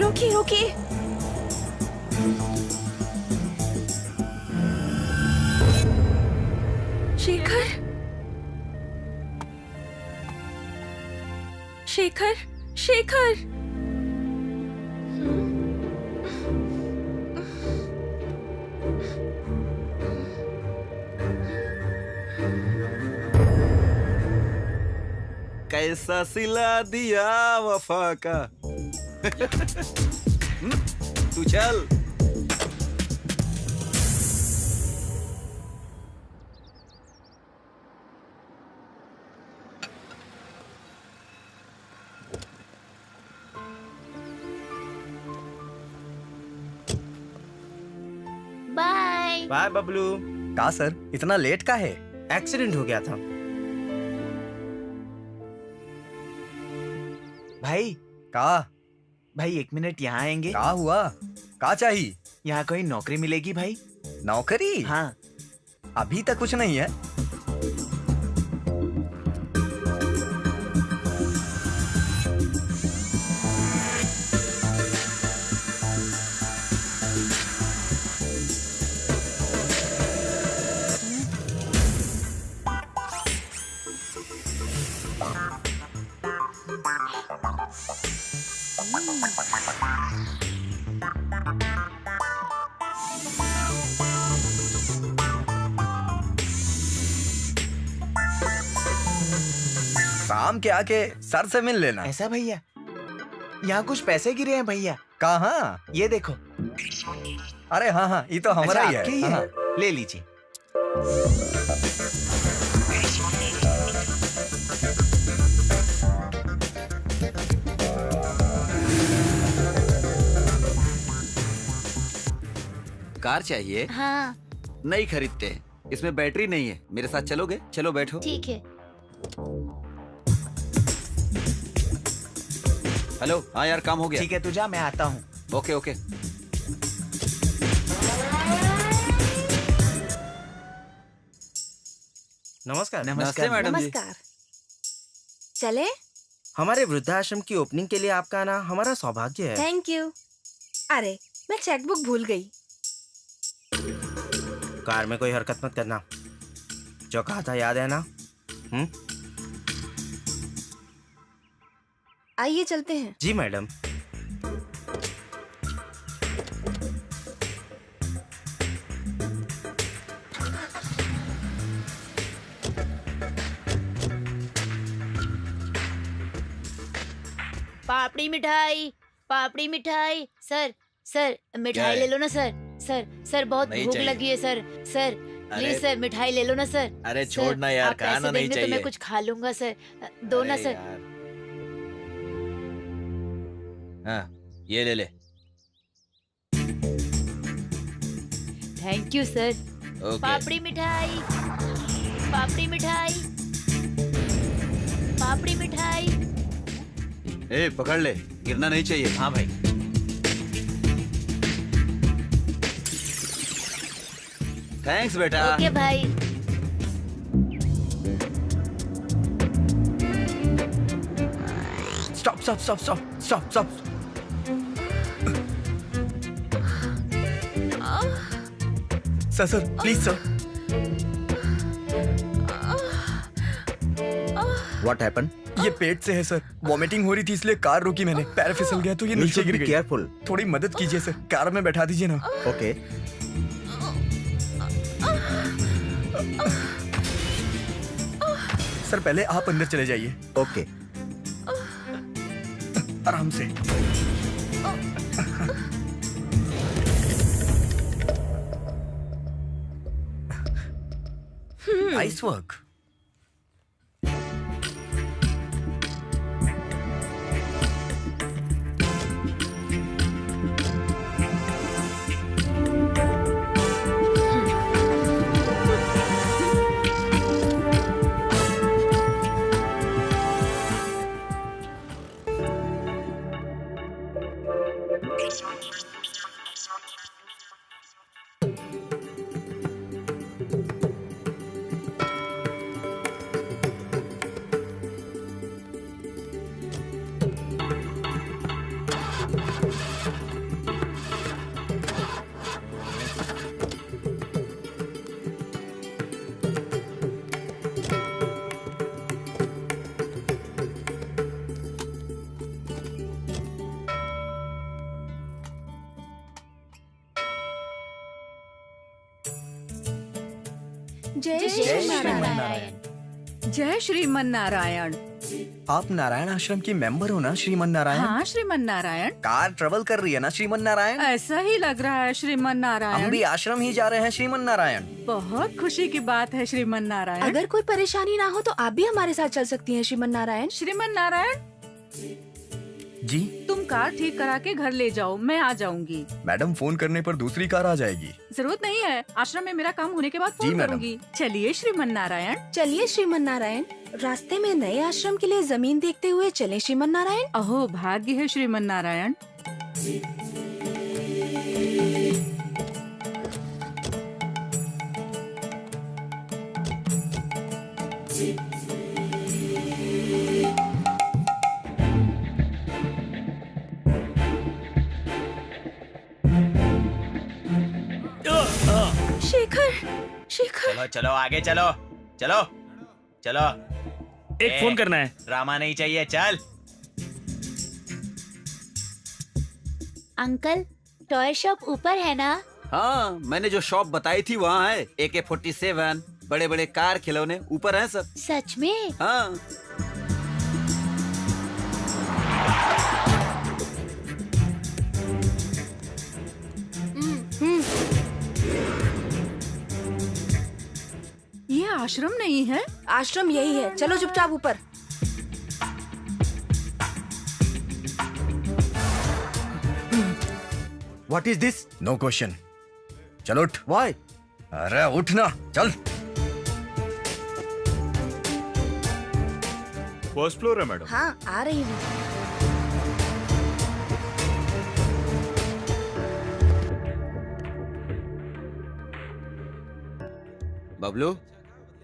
रोकिए। शेखर। कैसा सिला दिया वफा का। तू चल। Bye bye Bablu. कहा सर, इतना लेट का है? एक्सीडेंट हो गया था। भाई कहा? भाई 1 मिनट यहाँ आएंगे? कहा हुआ? कहा चाहिए? यहाँ कोई नौकरी मिलेगी भाई? नौकरी? हाँ। अभी तक कुछ नहीं है। काम के आके सर से मिल लेना। ऐसा भैया, यहाँ कुछ पैसे गिरे हैं भैया। कहाँ? ये देखो। अरे हाँ हाँ, ये तो हमारा अच्छा, ही आपके है। ही हाँ। है। ले लीजिए। कार चाहिए? हाँ नहीं खरीदते हैं, इसमें बैटरी नहीं है। मेरे साथ चलोगे? चलो बैठो। ठीक है। हेलो, हाँ यार काम हो गया। ठीक है, तू जा, मैं आता हूँ। Okay okay. नमस्कार। नमस्ते मैडम जी। नमस्कार। चले? हमारे वृद्धाश्रम की ओपनिंग के लिए आपका आना हमारा सौभाग्य है। Thank you. अरे मैं चेकबुक भूल गई। कार में कोई हरकत मत करना, जो कहा था याद है ना? आइए चलते हैं। जी मैडम। पापड़ी मिठाई, पापड़ी मिठाई। सर सर मिठाई ले लो ना सर। सर सर बहुत नहीं भूख चाहिए। लगी है सर। सर प्लीज सर मिठाई ले लो ना सर। अरे सर, छोड़ ना यार, आप कहा ना पैसे नहीं देंगे तो चाहिए। मैं कुछ खा लूंगा सर। दो ना अरे सर। यार। हाँ, ये ले ले। Thank you sir. ओके। पापड़ी मिठाई, पापड़ी मिठाई, पापड़ी मिठाई। ए पकड़ ले, गिरना नहीं चाहिए। हाँ भाई। थैंक्स बेटा। ओके भाई। Stop stop stop stop stop stop. Sir sir please sir. What happened? ये पेट से है सर, वॉमिटिंग हो रही थी इसलिए कार रोकी मैंने। पैर फिसल गया तो ये You नीचे should गिर be गई। careful. थोड़ी मदद कीजिए सर, कार में बैठा दीजिए ना। Okay. सर पहले आप अंदर चले जाइए। Okay. आराम से। Nice work. जय श्रीमन नारायण। जय श्रीमन नारायण। आप नारायण आश्रम की मेंबर हो ना श्रीमन नारायण? हाँ श्रीमन नारायण। कार ट्रेवल कर रही है ना श्रीमन नारायण? ऐसा ही लग रहा है श्रीमन हम नारायण। भी आश्रम ही जा रहे हैं श्रीमन नारायण। बहुत खुशी की बात है श्रीमन नारायण। अगर कोई परेशानी ना हो तो आप भी हमारे साथ चल सकती हैं श्रीमन नारायण। श्रीमन नारायण जी तुम कार ठीक करा के घर ले जाओ, मैं आ जाऊंगी। मैडम, फोन करने पर दूसरी कार आ जाएगी। जरूरत नहीं है, आश्रम में मेरा काम होने के बाद जी, फोन मैडम। करूंगी। चलिए श्रीमन नारायण। चलिए श्रीमन नारायण, रास्ते में नए आश्रम के लिए जमीन देखते हुए चले श्रीमन नारायण। अहो भाग्य है श्रीमन नारायण। शेखर, शेखर। चलो चलो आगे चलो, चलो चलो। एक फोन करना है। ड्रामा नहीं चाहिए, चल। अंकल टॉय शॉप ऊपर है ना? हाँ, मैंने जो शॉप बताई थी वहाँ है। AK-47, बड़े बड़े कार खिलौने ऊपर हैं सब। सच में? हाँ। आश्रम नहीं है? आश्रम यही है, चलो चुपचाप ऊपर। What is this? No question. चलो उठ। वाई? अरे उठ ना, चल। फर्स्ट फ्लोर है मैडम। हाँ, आ रही हूँ। बबलू,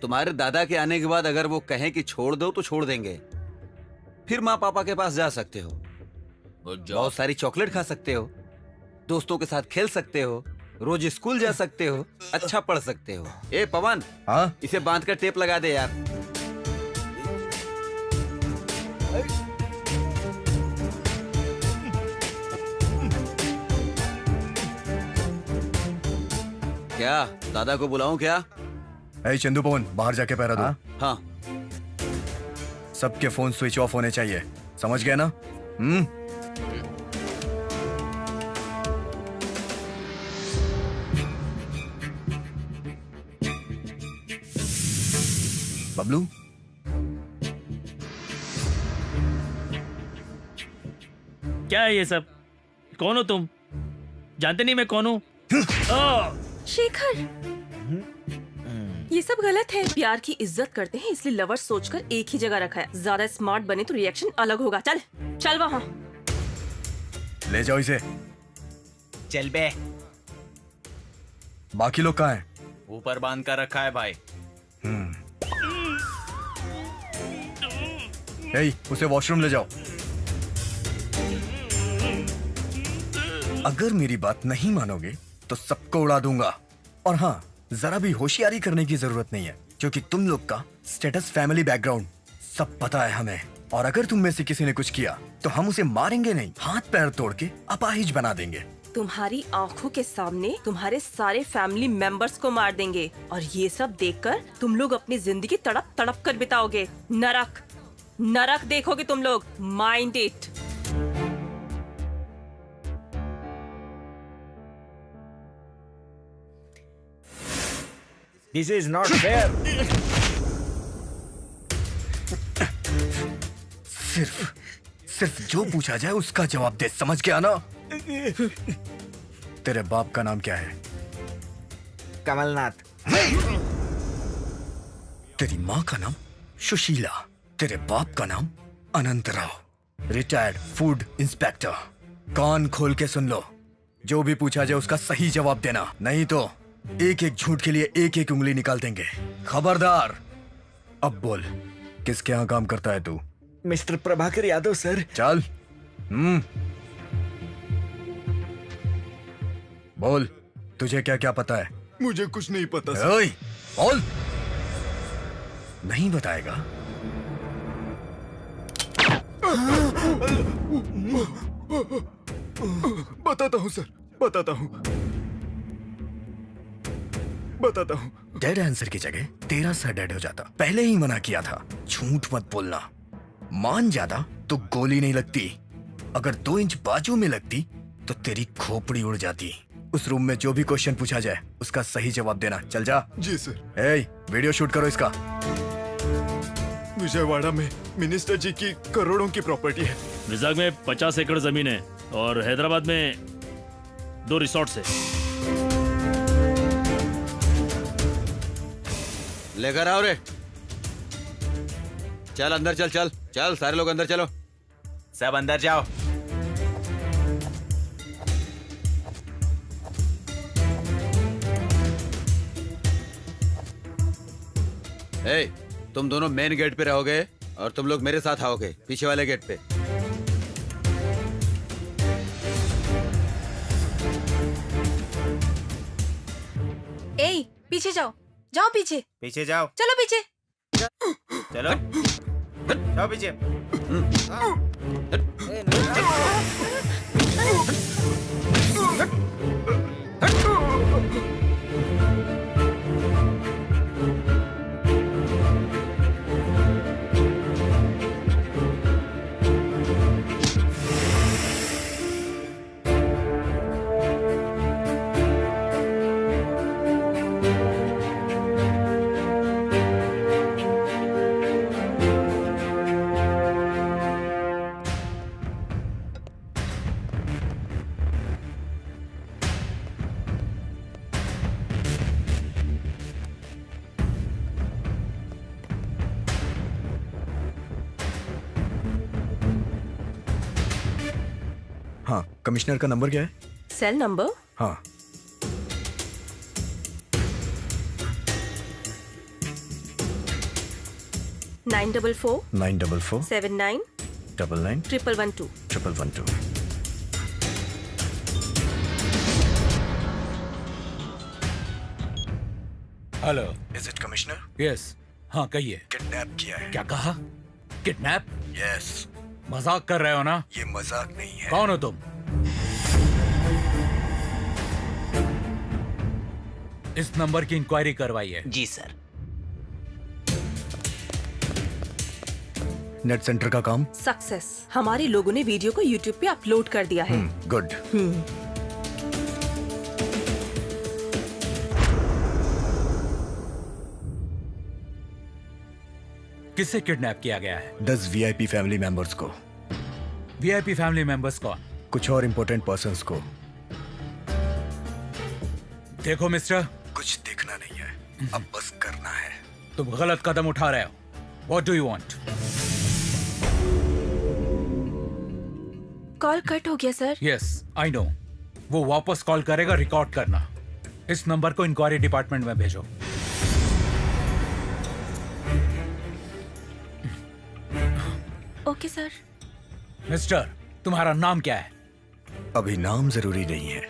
तुम्हारे दादा के आने के बाद अगर वो कहें कि छोड़ दो तो छोड़ देंगे। फिर माँ पापा के पास जा सकते हो, बहुत सारी चॉकलेट खा सकते हो, दोस्तों के साथ खेल सकते हो, रोज स्कूल जा सकते हो, अच्छा पढ़ सकते हो। ए पवन, हाँ? इसे बांध कर टेप लगा दे यार। क्या दादा को बुलाऊं क्या? ए चंदू पवन, बाहर जाके पहरा दो। हाँ। सबके फोन स्विच ऑफ होने चाहिए, समझ गए ना? बबलू, क्या है ये सब? कौन हो तुम? जानते नहीं मैं कौन हूँ? शेखर, ये सब गलत है। प्यार की इज्जत करते हैं इसलिए लवर सोचकर एक ही जगह रखा है। ज्यादा स्मार्ट बने तो रिएक्शन अलग होगा। चल चल वहाँ। ले जाओ इसे। चल बे। बाकी लोग कहाँ हैं? ऊपर बांध कर रखा है भाई। ए, उसे वॉशरूम ले जाओ। अगर मेरी बात नहीं मानोगे तो सबको उड़ा दूंगा। और हाँ, जरा भी होशियारी करने की जरूरत नहीं है, क्योंकि तुम लोग का स्टेटस, फैमिली बैकग्राउंड सब पता है हमें। और अगर तुम में से किसी ने कुछ किया तो हम उसे मारेंगे नहीं, हाथ पैर तोड़ के अपाहिज बना देंगे। तुम्हारी आंखों के सामने तुम्हारे सारे फैमिली मेंबर्स को मार देंगे। और ये सब देखकर तुम लोग अपनी जिंदगी तड़प तड़प कर बिताओगे। नरक नरक देखोगे तुम लोग। Mind it. This is not fair. सिर्फ जो पूछा जाए उसका जवाब दे, समझ गया ना? तेरे बाप का नाम क्या है? कमलनाथ। तेरी माँ का नाम सुशीला। तेरे बाप का नाम अनंत राव, रिटायर्ड फूड इंस्पेक्टर। कान खोल के सुन लो, जो भी पूछा जाए उसका सही जवाब देना, नहीं तो एक एक झूठ के लिए एक एक उंगली निकाल देंगे। खबरदार। अब बोल, किसके यहाँ काम करता है तू? Mister Prabhakar Yadav sir. चल। बोल, तुझे क्या क्या पता है? मुझे कुछ नहीं पता सर। ओए, बोल। नहीं बताएगा? बताता हूँ सर, बताता हूँ। डेड आंसर की जगह तेरा सर डेड हो जाता। पहले ही मना किया था, झूठ मत बोलना। मान जाता तो गोली नहीं लगती, अगर 2 इंच बाजू में लगती तो तेरी खोपड़ी उड़ जाती। उस रूम में जो भी क्वेश्चन पूछा जाए उसका सही जवाब देना। चल जा। जी सर। ए, वीडियो शूट करो इसका। विजयवाड़ा में मिनिस्टर जी की करोड़ों की प्रॉपर्टी है। विजाग में 50 एकड़ जमीन है और हैदराबाद में 2 रिसोर्ट्स है। लेकर आओ रे। चल अंदर चल, चल चल, सारे लोग अंदर चलो। सब अंदर जाओ। ए, तुम दोनों मेन गेट पे रहोगे और तुम लोग मेरे साथ आओगे पीछे वाले गेट पे। ए, पीछे जाओ, जाओ पीछे। पीछे जाओ। चलो पीछे। चलो जाओ पीछे। कमिश्नर का नंबर क्या है? सेल नंबर हाँ 944 944 79 99 112 112. Hello, is it commissioner? Yes, हाँ कहिए। किडनैप किया है। क्या कहा? किडनैप? यस। मजाक कर रहे हो ना? ये मजाक नहीं है। कौन हो तुम? इस नंबर की इंक्वायरी करवाइए। जी सर। नेट सेंटर का काम सक्सेस। हमारे लोगों ने वीडियो को यूट्यूब पे अपलोड कर दिया है। गुड। किससे किडनैप किया गया है? 10 वीआईपी फैमिली मेंबर्स को। वीआईपी फैमिली मेंबर्स कौन? कुछ और इम्पोर्टेंट पर्संस को। देखो मिस्टर, कुछ देखना नहीं है, अब बस करना है। तुम गलत कदम उठा रहे हो। What do you want? Call cut हो गया सर। Yes, I know. वो वापस कॉल करेगा, रिकॉर्ड करना। इस नंबर को इंक्वायरी डिपार्टमेंट में भेजो। Okay sir. मिस्टर, तुम्हारा नाम क्या है? अभी नाम जरूरी नहीं है,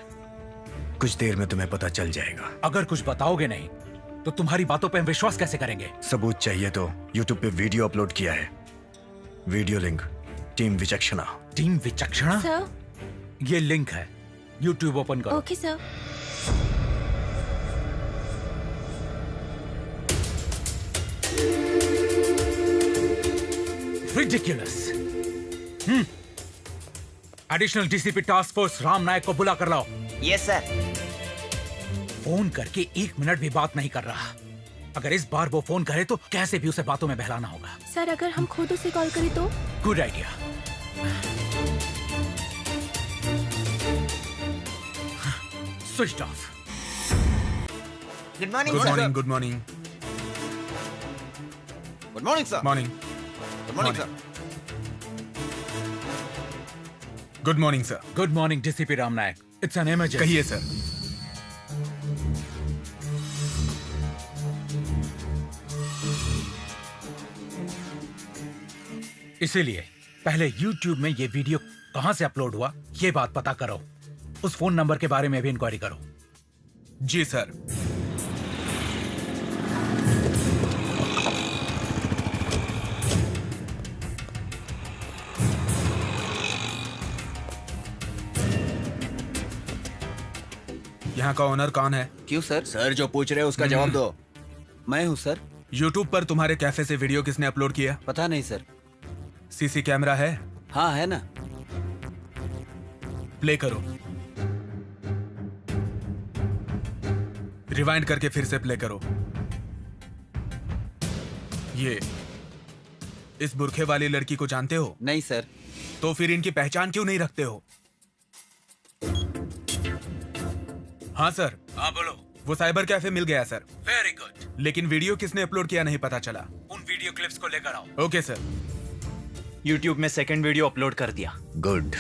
कुछ देर में तुम्हें पता चल जाएगा। अगर कुछ बताओगे नहीं तो तुम्हारी बातों पे हम विश्वास कैसे करेंगे? सबूत चाहिए तो यूट्यूब पे वीडियो अपलोड किया है। Video link team Vichakshana. Team Vichakshana? Sir. ये लिंक है, यूट्यूब ओपन करो। Okay sir. Ridiculous. Additional DCP task force Ram Nayak को बुला कर लाओ। Yes sir. फोन करके 1 मिनट भी बात नहीं कर रहा। अगर इस बार वो फोन करे तो कैसे भी उसे बातों में बहलाना होगा। सर अगर हम खुद उसे कॉल करें तो? Good idea. Switch off. Good morning good sir. Morning, good morning, good morning sir. Morning, good morning sir. Good morning sir. Good morning DCP Ram Nayak. It's an emergency. कहिए सर। इसीलिए पहले YouTube में ये वीडियो कहां से upload हुआ ये बात पता करो। उस फोन नंबर के बारे में भी इंक्वायरी करो। जी सर। यहाँ का ओनर कौन है? क्यों सर? सर जो पूछ रहे हैं उसका जवाब दो। मैं हूँ सर। यूट्यूब पर तुम्हारे कैफे से वीडियो किसने अपलोड किया? पता नहीं सर। सीसी कैमरा है? हाँ है ना। प्ले करो। रिवाइंड करके फिर से प्ले करो। ये इस बुरखे वाली लड़की को जानते हो? नहीं सर। तो फिर इनकी पहचान क्यों नहीं रखते हो? हाँ सर। हाँ बोलो। वो साइबर कैफे मिल गया सर। Very good. लेकिन वीडियो किसने अपलोड किया नहीं पता चला। उन वीडियो क्लिप्स को लेकर आओ। Okay sir. यूट्यूब में सेकंड वीडियो अपलोड कर दिया। गुड।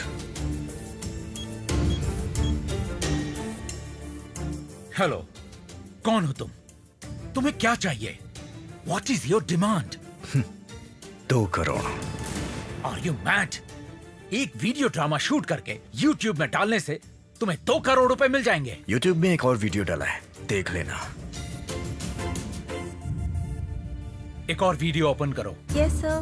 हेलो, कौन हो तुम? तुम्हें क्या चाहिए? What is your demand? 2 crore. Are you mad? एक वीडियो ड्रामा शूट करके YouTube में डालने से तुम्हें 2 करोड़ रुपए मिल जाएंगे। YouTube में एक और वीडियो डाला है, देख लेना। एक और वीडियो ओपन करो। Yes sir.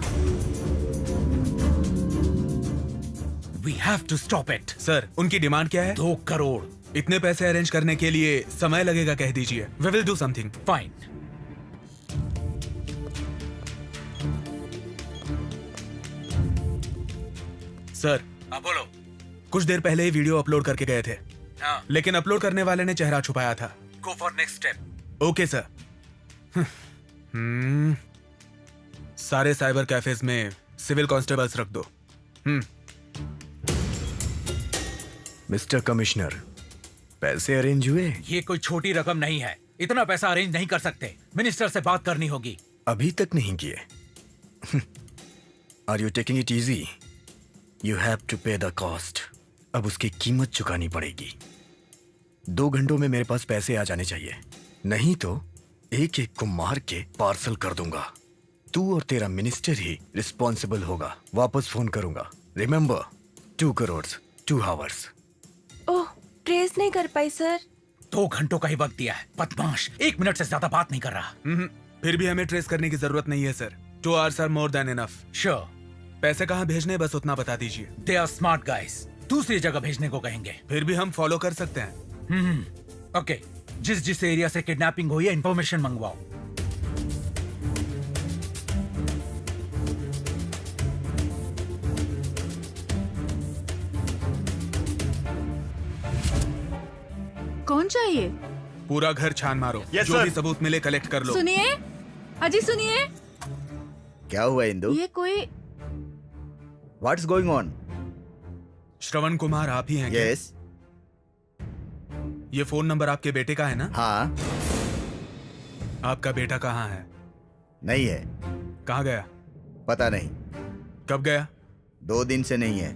We have to stop it. Sir उनकी डिमांड क्या है? 2 करोड़। इतने पैसे अरेंज करने के लिए समय लगेगा, कह दीजिए। We will do something. Fine. Sir. हाँ बोलो। कुछ देर पहले ही वीडियो अपलोड करके गए थे। हाँ। लेकिन अपलोड करने वाले ने चेहरा छुपाया था। Go for next step. Okay sir. सारे साइबर कैफेज में सिविल कांस्टेबल्स रख दो। मिस्टर कमिश्नर, पैसे अरेंज हुए? ये कोई छोटी रकम नहीं है। इतना पैसा अरेंज नहीं कर सकते। मिनिस्टर से बात करनी होगी। अभी तक नहीं किए। Are you taking it easy? You have to pay the cost. अब उसकी कीमत चुकानी पड़ेगी। 2 घंटों में मेरे पास पैसे आ जाने चाहिए, नहीं तो एक एक को मार के पार्सल कर दूंगा। तू और तेरा मिनिस्टर ही रिस्पॉन्सिबल होगा। वापस फोन करूंगा। Remember, 2 crore 2 hours. Oh, trace नहीं कर पाई सर। 2 घंटों का ही वक्त दिया है, बदमाश। 1 मिनट से ज्यादा बात नहीं कर रहा। फिर भी हमें ट्रेस करने की जरूरत नहीं है sir. 2 hours are more than enough. Sure. पैसे कहाँ भेजने, बस उतना बता दीजिए। दे आर स्मार्ट गाइस, दूसरी जगह भेजने को कहेंगे। फिर भी हम फॉलो कर सकते हैं। ओके, जिस एरिया से किडनैपिंग हुई है इंफॉर्मेशन मंगवाओ। कौन चाहिए? पूरा घर छान मारो। Yes, जो sir. भी सबूत मिले कलेक्ट कर लो। सुनिए, अजी सुनिए, क्या हुआ इंदु? ये कोई what's going on? Shravan Kumar आप ही हैं क्या? यस। ये फोन नंबर आपके बेटे का है ना? हाँ। आपका बेटा कहाँ है? नहीं है। कहाँ गया? पता नहीं। कब गया? 2 दिन से नहीं है।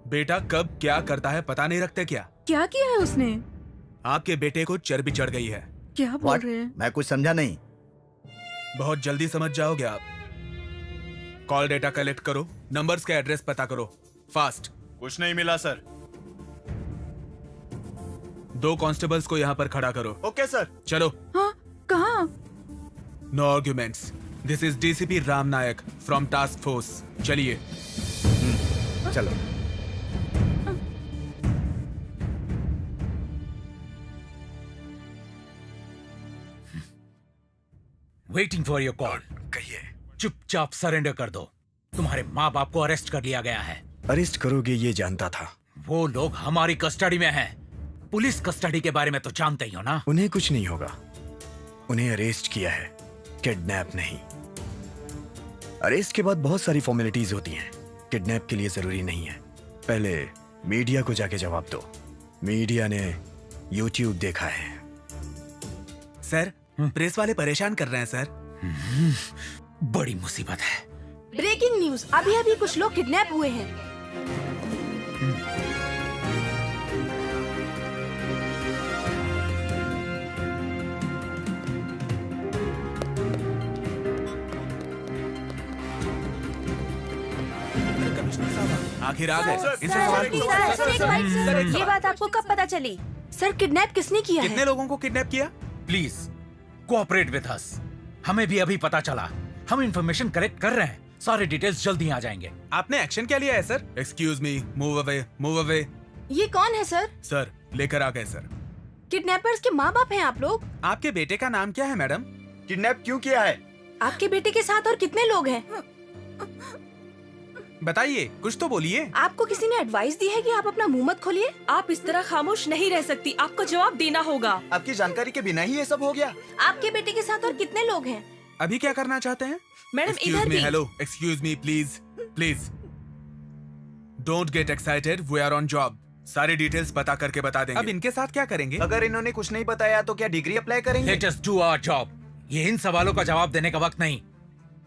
बेटा कब क्या करता है पता नहीं रखते क्या? क्या किया है उसने? आपके बेटे को चर्बी चढ़ गई है। क्या बोल रहे हैं? मैं कुछ समझा नहीं। बहुत जल्दी समझ जाओगे आप। कॉल डेटा कलेक्ट करो, नंबर्स का एड्रेस पता करो, फास्ट। कुछ नहीं मिला सर। 2 कांस्टेबल्स को यहाँ पर खड़ा करो। Okay sir. चलो। हाँ, कहाँ? No arguments. This is DCP Ram Nayak from task force. चलिए। चलो। Waiting for your call. कहिए। चुपचाप सरेंडर कर दो। तुम्हारे माँ बाप को अरेस्ट कर लिया गया है। अरेस्ट करोगे ये जानता था। वो लोग हमारी कस्टडी में हैं। पुलिस कस्टडी के बारे में तो जानते ही हो ना। उन्हें कुछ नहीं होगा। उन्हें अरेस्ट किया है, किडनैप नहीं। अरेस्ट के बाद बहुत सारी फॉर्मेलिटीज होती हैं, किडनैप के लिए जरूरी नहीं है। पहले मीडिया को जाके जवाब दो। मीडिया ने यूट्यूब देखा है। सर, प्रेस वाले परेशान कर रहे हैं सर। बड़ी मुसीबत है। ब्रेकिंग न्यूज, अभी अभी कुछ लोग किडनैप हुए हैं। आखिर आ गए। इनसे सर, सवाल पूछो। सर, एक बाइट, सर, ये बात आपको कब पता चली? सर, किडनैप किसने किया कितने है? लोगों को किडनैप किया? Please cooperate with us. हमें भी अभी पता चला। हम इंफॉर्मेशन कलेक्ट कर रहे हैं। सारे डिटेल्स जल्दी आ जाएंगे। आपने एक्शन क्या लिया है sir? Excuse me, move away, move away. ये कौन है सर? सर, लेकर आ गए सर। किडनैपर्स के माँ बाप हैं आप लोग? आपके बेटे का नाम क्या है मैडम? किडनैप क्यों किया है? आपके बेटे के साथ और कितने लोग हैं? बताइए, कुछ तो बोलिए। आपको किसी ने एडवाइस दी है कि आप अपना मुंह मत खोलिए? आप इस तरह खामोश नहीं रह सकती, आपको जवाब देना होगा। आपकी जानकारी के बिना ही ये सब हो गया। आपके बेटे के साथ और कितने लोग हैं? अभी क्या करना चाहते हैं? मैडम इधर भी। Hello, excuse me, please please don't get excited, we are on job. सारी डिटेल्स पता करके बता देंगे। अब इनके साथ क्या करेंगे? अगर इन्होंने कुछ नहीं बताया तो क्या डिग्री अप्लाई करेंगे? Let us do our job. ये इन सवालों का जवाब देने का वक्त नहीं।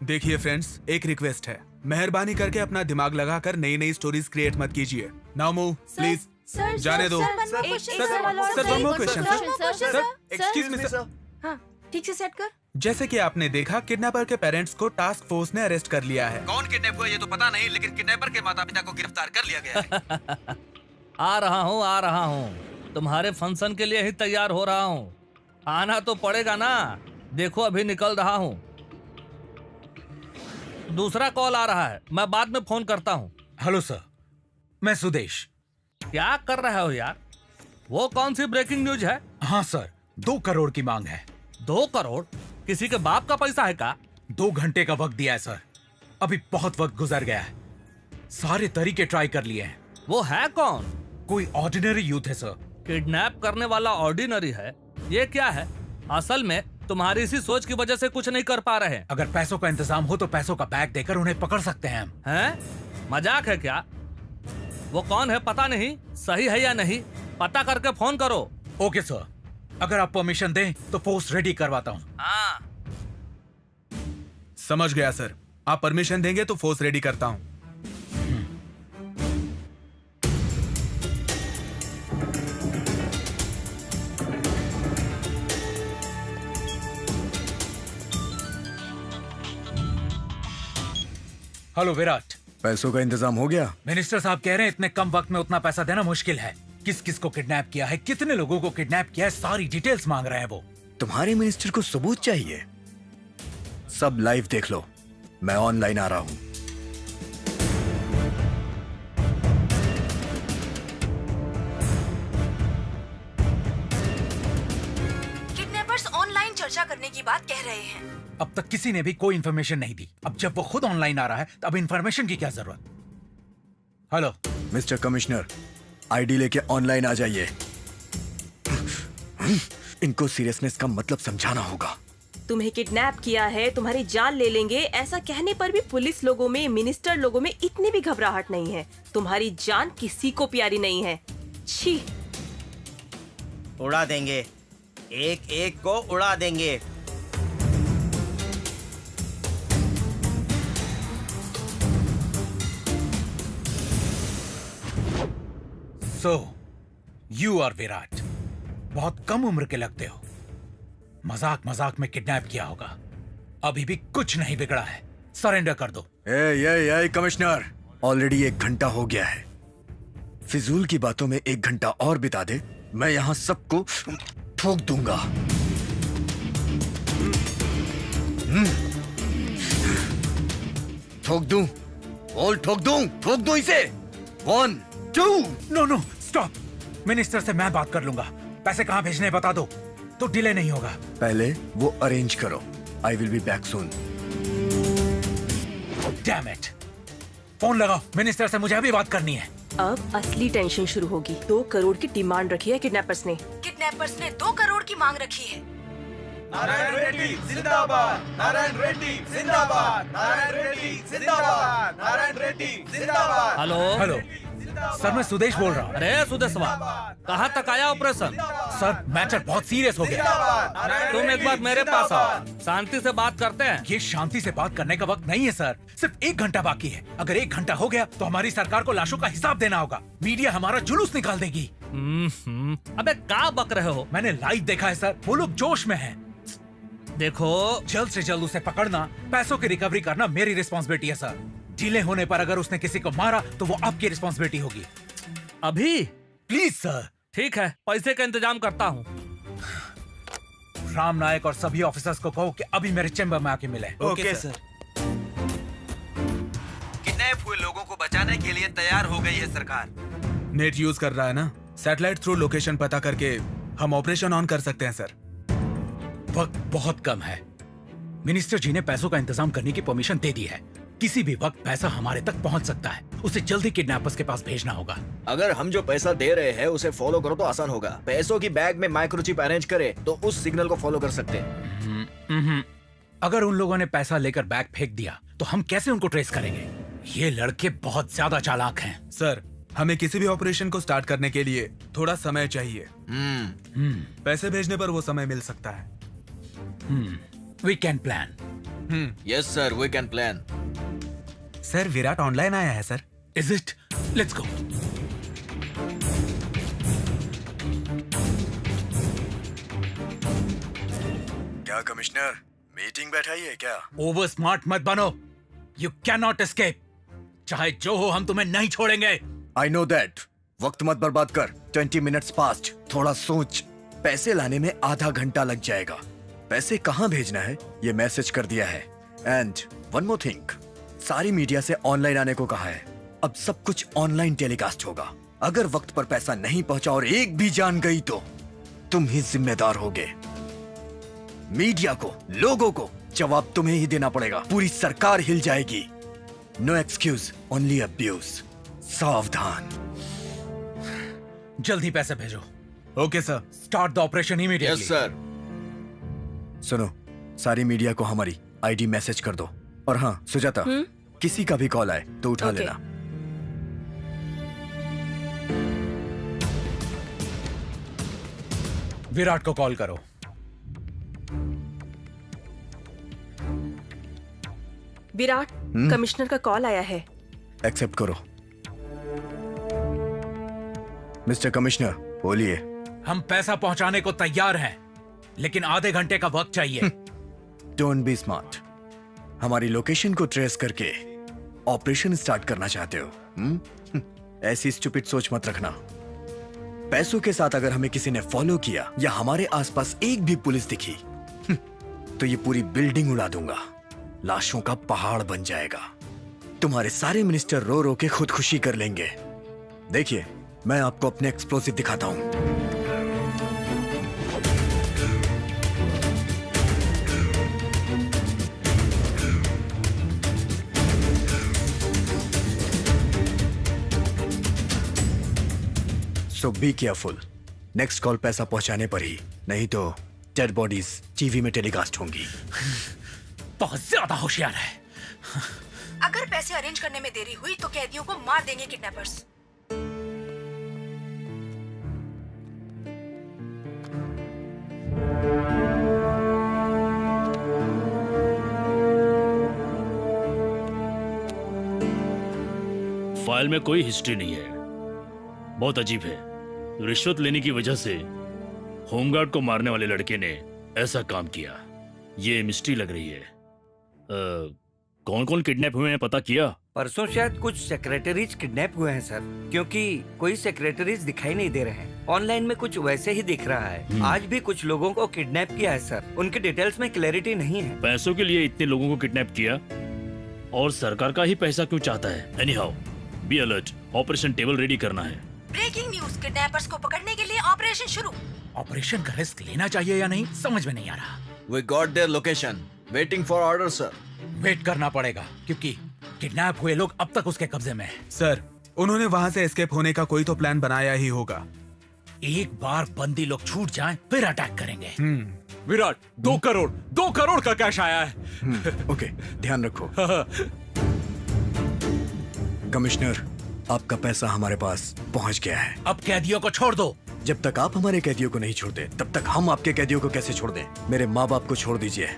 देखिए फ्रेंड्स, एक रिक्वेस्ट है, मेहरबानी करके अपना दिमाग लगाकर नई नई स्टोरीज क्रिएट मत कीजिए। Now move please. सर, जाने दो। Sir, one more question, sir, excuse me sir. हाँ, ठीक से सेट कर। जैसे कि आपने देखा, किडनैपर के पेरेंट्स को टास्क फोर्स ने अरेस्ट कर लिया है। कौन किडनैप हुआ ये तो पता नहीं, लेकिन किडनैपर के माता पिता को गिरफ्तार कर लिया गया है। आ रहा हूँ। तुम्हारे फंक्शन के लिए ही तैयार हो रहा हूँ। आना तो पड़ेगा ना। देखो अभी निकल रहा हूँ। दूसरा कॉल आ रहा है, मैं बाद में फोन करता हूँ। हेलो सर, मैं सुदेश। क्या कर रहे हो यार? वो कौन सी ब्रेकिंग न्यूज है? हाँ सर, 2 करोड़ की मांग है। 2 करोड़? किसी के बाप का पैसा है का? 2 घंटे का वक्त दिया है सर। अभी बहुत वक्त गुजर गया है। सारे तरीके ट्राई कर लिए हैं। वो है कौन? कोई ऑर्डिनरी यूथ है सर। किडनैप करने वाला ऑर्डिनरी है? ये क्या है? असल में तुम्हारी इसी सोच की वजह से कुछ नहीं कर पा रहे हैं। अगर पैसों का इंतजाम हो तो पैसों का बैग देकर उन्हें पकड़ सकते हैं हम। हैं? मजाक है क्या? वो कौन है पता नहीं, सही है या नहीं पता करके फोन करो। ओके सर, अगर आप परमिशन दें तो फोर्स रेडी करवाता हूँ। हाँ। समझ गया सर, आप परमिशन देंगे तो फोर्स रेडी करता हूँ। हेलो विराट, पैसों का इंतजाम हो गया? मिनिस्टर साहब कह रहे हैं इतने कम वक्त में उतना पैसा देना मुश्किल है। किस किस को किडनैप किया है, कितने लोगों को किडनैप किया है, सारी डिटेल्स मांग रहे हैं वो। तुम्हारे मिनिस्टर को सबूत चाहिए? सब लाइव देख लो, मैं ऑनलाइन आ रहा हूं। किडनैपर्स ऑनलाइन चर्चा करने की बात कह रहे हैं। अब तक किसी ने भी कोई इन्फॉर्मेशन नहीं दी। अब जब वो खुद ऑनलाइन आ रहा है तो अब इन्फॉर्मेशन की क्या जरूरत? हेलो मिस्टर कमिश्नर, आईडी लेके ऑनलाइन आ जाइए। इनको सीरियसनेस का मतलब समझाना होगा। तुम्हें किडनैप किया है, तुम्हारी जान ले लेंगे, ऐसा कहने पर भी पुलिस लोगों में, मिनिस्टर लोगों में इतनी भी घबराहट नहीं है। तुम्हारी जान किसी को प्यारी नहीं है। छी। उड़ा देंगे, एक एक को उड़ा देंगे। सो यू आर विराट, बहुत कम उम्र के लगते हो। मजाक मजाक में किडनैप किया होगा। अभी भी कुछ नहीं बिगड़ा है, सरेंडर कर दो। ए कमिश्नर, ऑलरेडी 1 घंटा हो गया है। फिजूल की बातों में 1 घंटा और बिता दे, मैं यहाँ सबको ठोक दूंगा। ठोक दूं? बोल ठोक दूं इसे। 1 2। No no stop. मिनिस्टर से मैं बात कर लूंगा। पैसे कहाँ भेजने बता दो तो डिले नहीं होगा। पहले वो अरेंज करो। I will be back soon. Damn it, phone लगाओ। मिनिस्टर से मुझे अभी बात करनी है। अब असली टेंशन शुरू होगी। 2 करोड़ की डिमांड रखी है किडनैपर्स ने। किडनैपर्स ने 2 करोड़ की मांग रखी है। नारायण रेड्डी जिंदाबाद, नारायण रेड्डी जिंदाबाद, नारायण रेड्डी जिंदाबाद, नारायण रेड्डी जिंदाबाद। हेलो हेलो सर, मैं सुदेश बोल रहा हूँ। अरे सुदेशवा, कहाँ तक आया ऑपरेशन? सर मैटर बहुत सीरियस हो गया। तुम एक बार मेरे पास आओ, शांति से बात करते हैं। ये शांति से बात करने का वक्त नहीं है सर। सिर्फ 1 घंटा बाकी है। अगर 1 घंटा हो गया तो हमारी सरकार को लाशों का हिसाब देना होगा। मीडिया हमारा जुलूस निकाल देगी। अबे क्या बक रहे हो? मैंने लाइव देखा है सर, वो लोग जोश में हैं। देखो, जल्द से जल्द उसे पकड़ना, पैसों की रिकवरी करना मेरी रिस्पॉन्सिबिलिटी है सर। डिले होने पर अगर उसने किसी को मारा तो वो आपकी रिस्पॉन्सिबिलिटी होगी। अभी? Please sir. ठीक है, पैसे का इंतजाम करता हूँ। राम नायक और सभी ऑफिसर्स को कहो कि अभी मेरे चेंबर में आके मिले। Okay sir. किडनैप हुए लोगों को बचाने के लिए तैयार हो गई है सरकार। नेट यूज कर रहा है ना, सैटेलाइट थ्रू लोकेशन पता करके हम ऑपरेशन ऑन कर सकते हैं सर। वक्त बहुत कम है। मिनिस्टर जी ने पैसों का इंतजाम करने की परमिशन दे दी है। किसी भी वक्त पैसा हमारे तक पहुंच सकता है। उसे जल्दी किडनैपर्स के पास भेजना होगा। अगर हम जो पैसा दे रहे हैं उसे फॉलो करो तो आसान होगा। पैसों की बैग में माइक्रोचिप अरेंज करे तो उस सिग्नल को फॉलो कर सकते हैं। अगर उन लोगों ने पैसा लेकर बैग फेंक दिया तो हम कैसे उनको ट्रेस करेंगे? ये लड़के बहुत ज्यादा चालाक हैं। सर, हमें किसी भी ऑपरेशन को स्टार्ट करने के लिए थोड़ा समय चाहिए। पैसे भेजने पर वो समय मिल सकता है। We can plan. Yes sir, we can plan. Sir, Virat online आया है sir. Is it? Let's go. क्या कमिश्नर, मीटिंग बैठाई है क्या? ओवर स्मार्ट मत बनो। You can not escape. चाहे जो हो, हम तुम्हें नहीं छोड़ेंगे। I know that. वक्त मत बर्बाद कर। 20 मिनट्स पास्ट। थोड़ा सोच। पैसे लाने में आधा घंटा लग जाएगा। पैसे कहाँ भेजना है ये मैसेज कर दिया है। एंड वन मोर थिंग, सारी मीडिया से ऑनलाइन आने को कहा है। अब सब कुछ ऑनलाइन टेलीकास्ट होगा। अगर वक्त पर पैसा नहीं पहुंचा और एक भी जान गई तो तुम ही जिम्मेदार होगे। मीडिया को, लोगों को जवाब तुम्हें ही देना पड़ेगा। पूरी सरकार हिल जाएगी। No excuse, only abuse. सावधान। जल्दी पैसे भेजो। Okay sir. Start the operation immediately. Yes sir. सुनो, सारी मीडिया को हमारी आईडी मैसेज कर दो। और हाँ सुजाता, किसी का भी कॉल आए तो उठा लेना। विराट को कॉल करो। विराट, कमिश्नर का कॉल आया है। एक्सेप्ट करो। मिस्टर कमिश्नर, बोलिए। हम पैसा पहुंचाने को तैयार हैं, लेकिन आधे घंटे का वक्त चाहिए। Don't be smart. हमारी लोकेशन को ट्रेस करके ऑपरेशन स्टार्ट करना चाहते हो? ऐसी स्टूपिड सोच मत रखना। पैसों के साथ अगर हमें किसी ने फॉलो किया या हमारे आसपास एक भी पुलिस दिखी तो ये पूरी बिल्डिंग उड़ा दूंगा, लाशों का पहाड़ बन जाएगा। तुम्हारे सारे मिनिस्टर रो रो के खुदकुशी कर लेंगे। देखिए, मैं आपको अपने एक्सप्लोसिव दिखाता हूं। सो बी केयरफुल। नेक्स्ट कॉल पैसा पहुंचाने पर ही, नहीं तो डेड बॉडीज टीवी में टेलीकास्ट होंगी। बहुत ज्यादा होशियार है। अगर पैसे अरेंज करने में देरी हुई तो कैदियों को मार देंगे किडनैपर्स। फाइल में कोई हिस्ट्री नहीं है। बहुत अजीब है। रिश्वत लेने की वजह से होमगार्ड को मारने वाले लड़के ने ऐसा काम किया। ये मिस्ट्री लग रही है। कौन कौन किडनैप हुए हैं पता किया? परसों शायद कुछ सेक्रेटरीज किडनैप हुए हैं सर, क्योंकि कोई सेक्रेटरीज दिखाई नहीं दे रहे हैं। ऑनलाइन में कुछ वैसे ही दिख रहा है। आज भी कुछ लोगों को किडनैप किया है सर, उनके डिटेल्स में क्लैरिटी नहीं है। पैसों के लिए इतने लोगों को किडनैप किया और सरकार का ही पैसा क्यों चाहता है? Anyhow, be alert. Operation table ready करना है। ब्रेकिंग न्यूज, किडनैपर्स को पकड़ने के लिए ऑपरेशन शुरू। ऑपरेशन का रिस्क लेना चाहिए या नहीं समझ में नहीं आ रहा। We got their location. Waiting for order, sir. Wait करना पड़ेगा क्योंकि किडनैप हुए लोग अब तक उसके कब्जे में हैं। सर, उन्होंने वहाँ से एस्केप होने का कोई तो प्लान बनाया ही होगा। एक बार बंदी लोग छूट जाएं, फिर अटैक करेंगे। विराट, 2 करोड़ का कैश आया है। ओके, ध्यान रखो। कमिश्नर, आपका पैसा हमारे पास पहुंच गया है। अब कैदियों को छोड़ दो। जब तक आप हमारे कैदियों को नहीं छोड़ते, तब तक हम आपके कैदियों को कैसे छोड़ दें? मेरे माँ बाप को छोड़ दीजिए।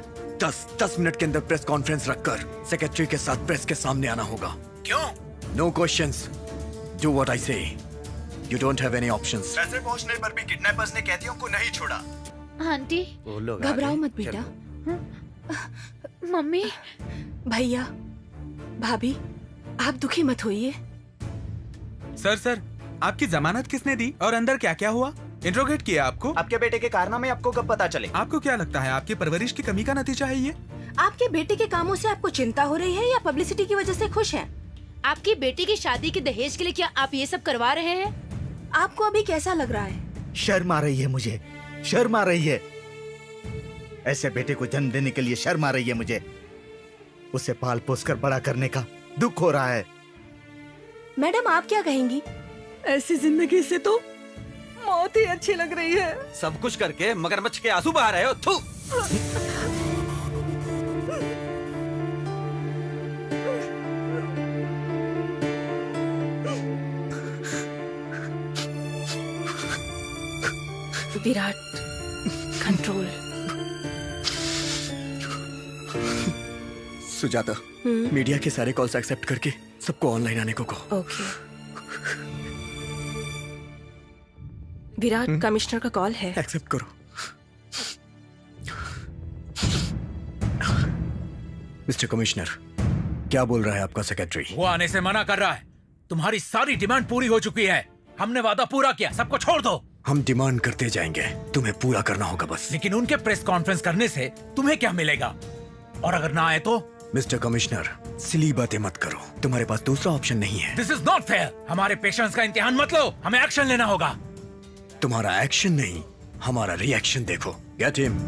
10 मिनट के अंदर प्रेस कॉन्फ्रेंस रखकर सेक्रेटरी के साथ प्रेस के सामने आना होगा। क्यों? No questions. Do what I say. You don't have any options. पैसे पहुंचने पर भी किडनैपर्स ने कैदियों को नहीं छोड़ा। आंटी घबराओ मत बेटा। मम्मी, भैया, भाभी, आप दुखी मत होइए। सर, आपकी जमानत किसने दी और अंदर क्या क्या हुआ? इंट्रोगेट किया आपको? आपके बेटे के कारनामे आपको कब पता चले? आपको क्या लगता है आपकी परवरिश की कमी का नतीजा है ये? आपके बेटे के कामों से आपको चिंता हो रही है या पब्लिसिटी की वजह से खुश हैं? आपकी बेटी की शादी के दहेज के लिए क्या आप ये सब करवा रहे हैं? आपको अभी कैसा लग रहा है? शर्म आ रही है मुझे, शर्म आ रही है। ऐसे बेटे को जन्म देने के लिए शर्म आ रही है मुझे। उसे पाल पोस कर बड़ा करने का दुख हो रहा है। मैडम, आप क्या कहेंगी? ऐसी जिंदगी से तो मौत ही अच्छी लग रही है। सब कुछ करके मगरमच्छ के आंसू बहा रहे हो। थू। विराट, कंट्रोल। सुजाता, मीडिया के सारे कॉल्स एक्सेप्ट करके सबको ऑनलाइन आने को कहो। ओके। विराट, कमिश्नर का कॉल है। एक्सेप्ट करो। मिस्टर कमिश्नर, क्या बोल रहा है आपका सेक्रेटरी? वो आने से मना कर रहा है। तुम्हारी सारी डिमांड पूरी हो चुकी है। हमने वादा पूरा किया, सबको छोड़ दो। हम डिमांड करते जाएंगे, तुम्हें पूरा करना होगा बस। लेकिन उनके प्रेस कॉन्फ्रेंस करने से तुम्हें क्या मिलेगा? और अगर ना आए तो? मिस्टर कमिश्नर, सिली बातें मत करो। तुम्हारे पास दूसरा ऑप्शन नहीं है। This is not fair. हमारे पेशेंस का इम्तिहान मत लो, हमें एक्शन लेना होगा। तुम्हारा एक्शन नहीं, हमारा रिएक्शन देखो। Get him.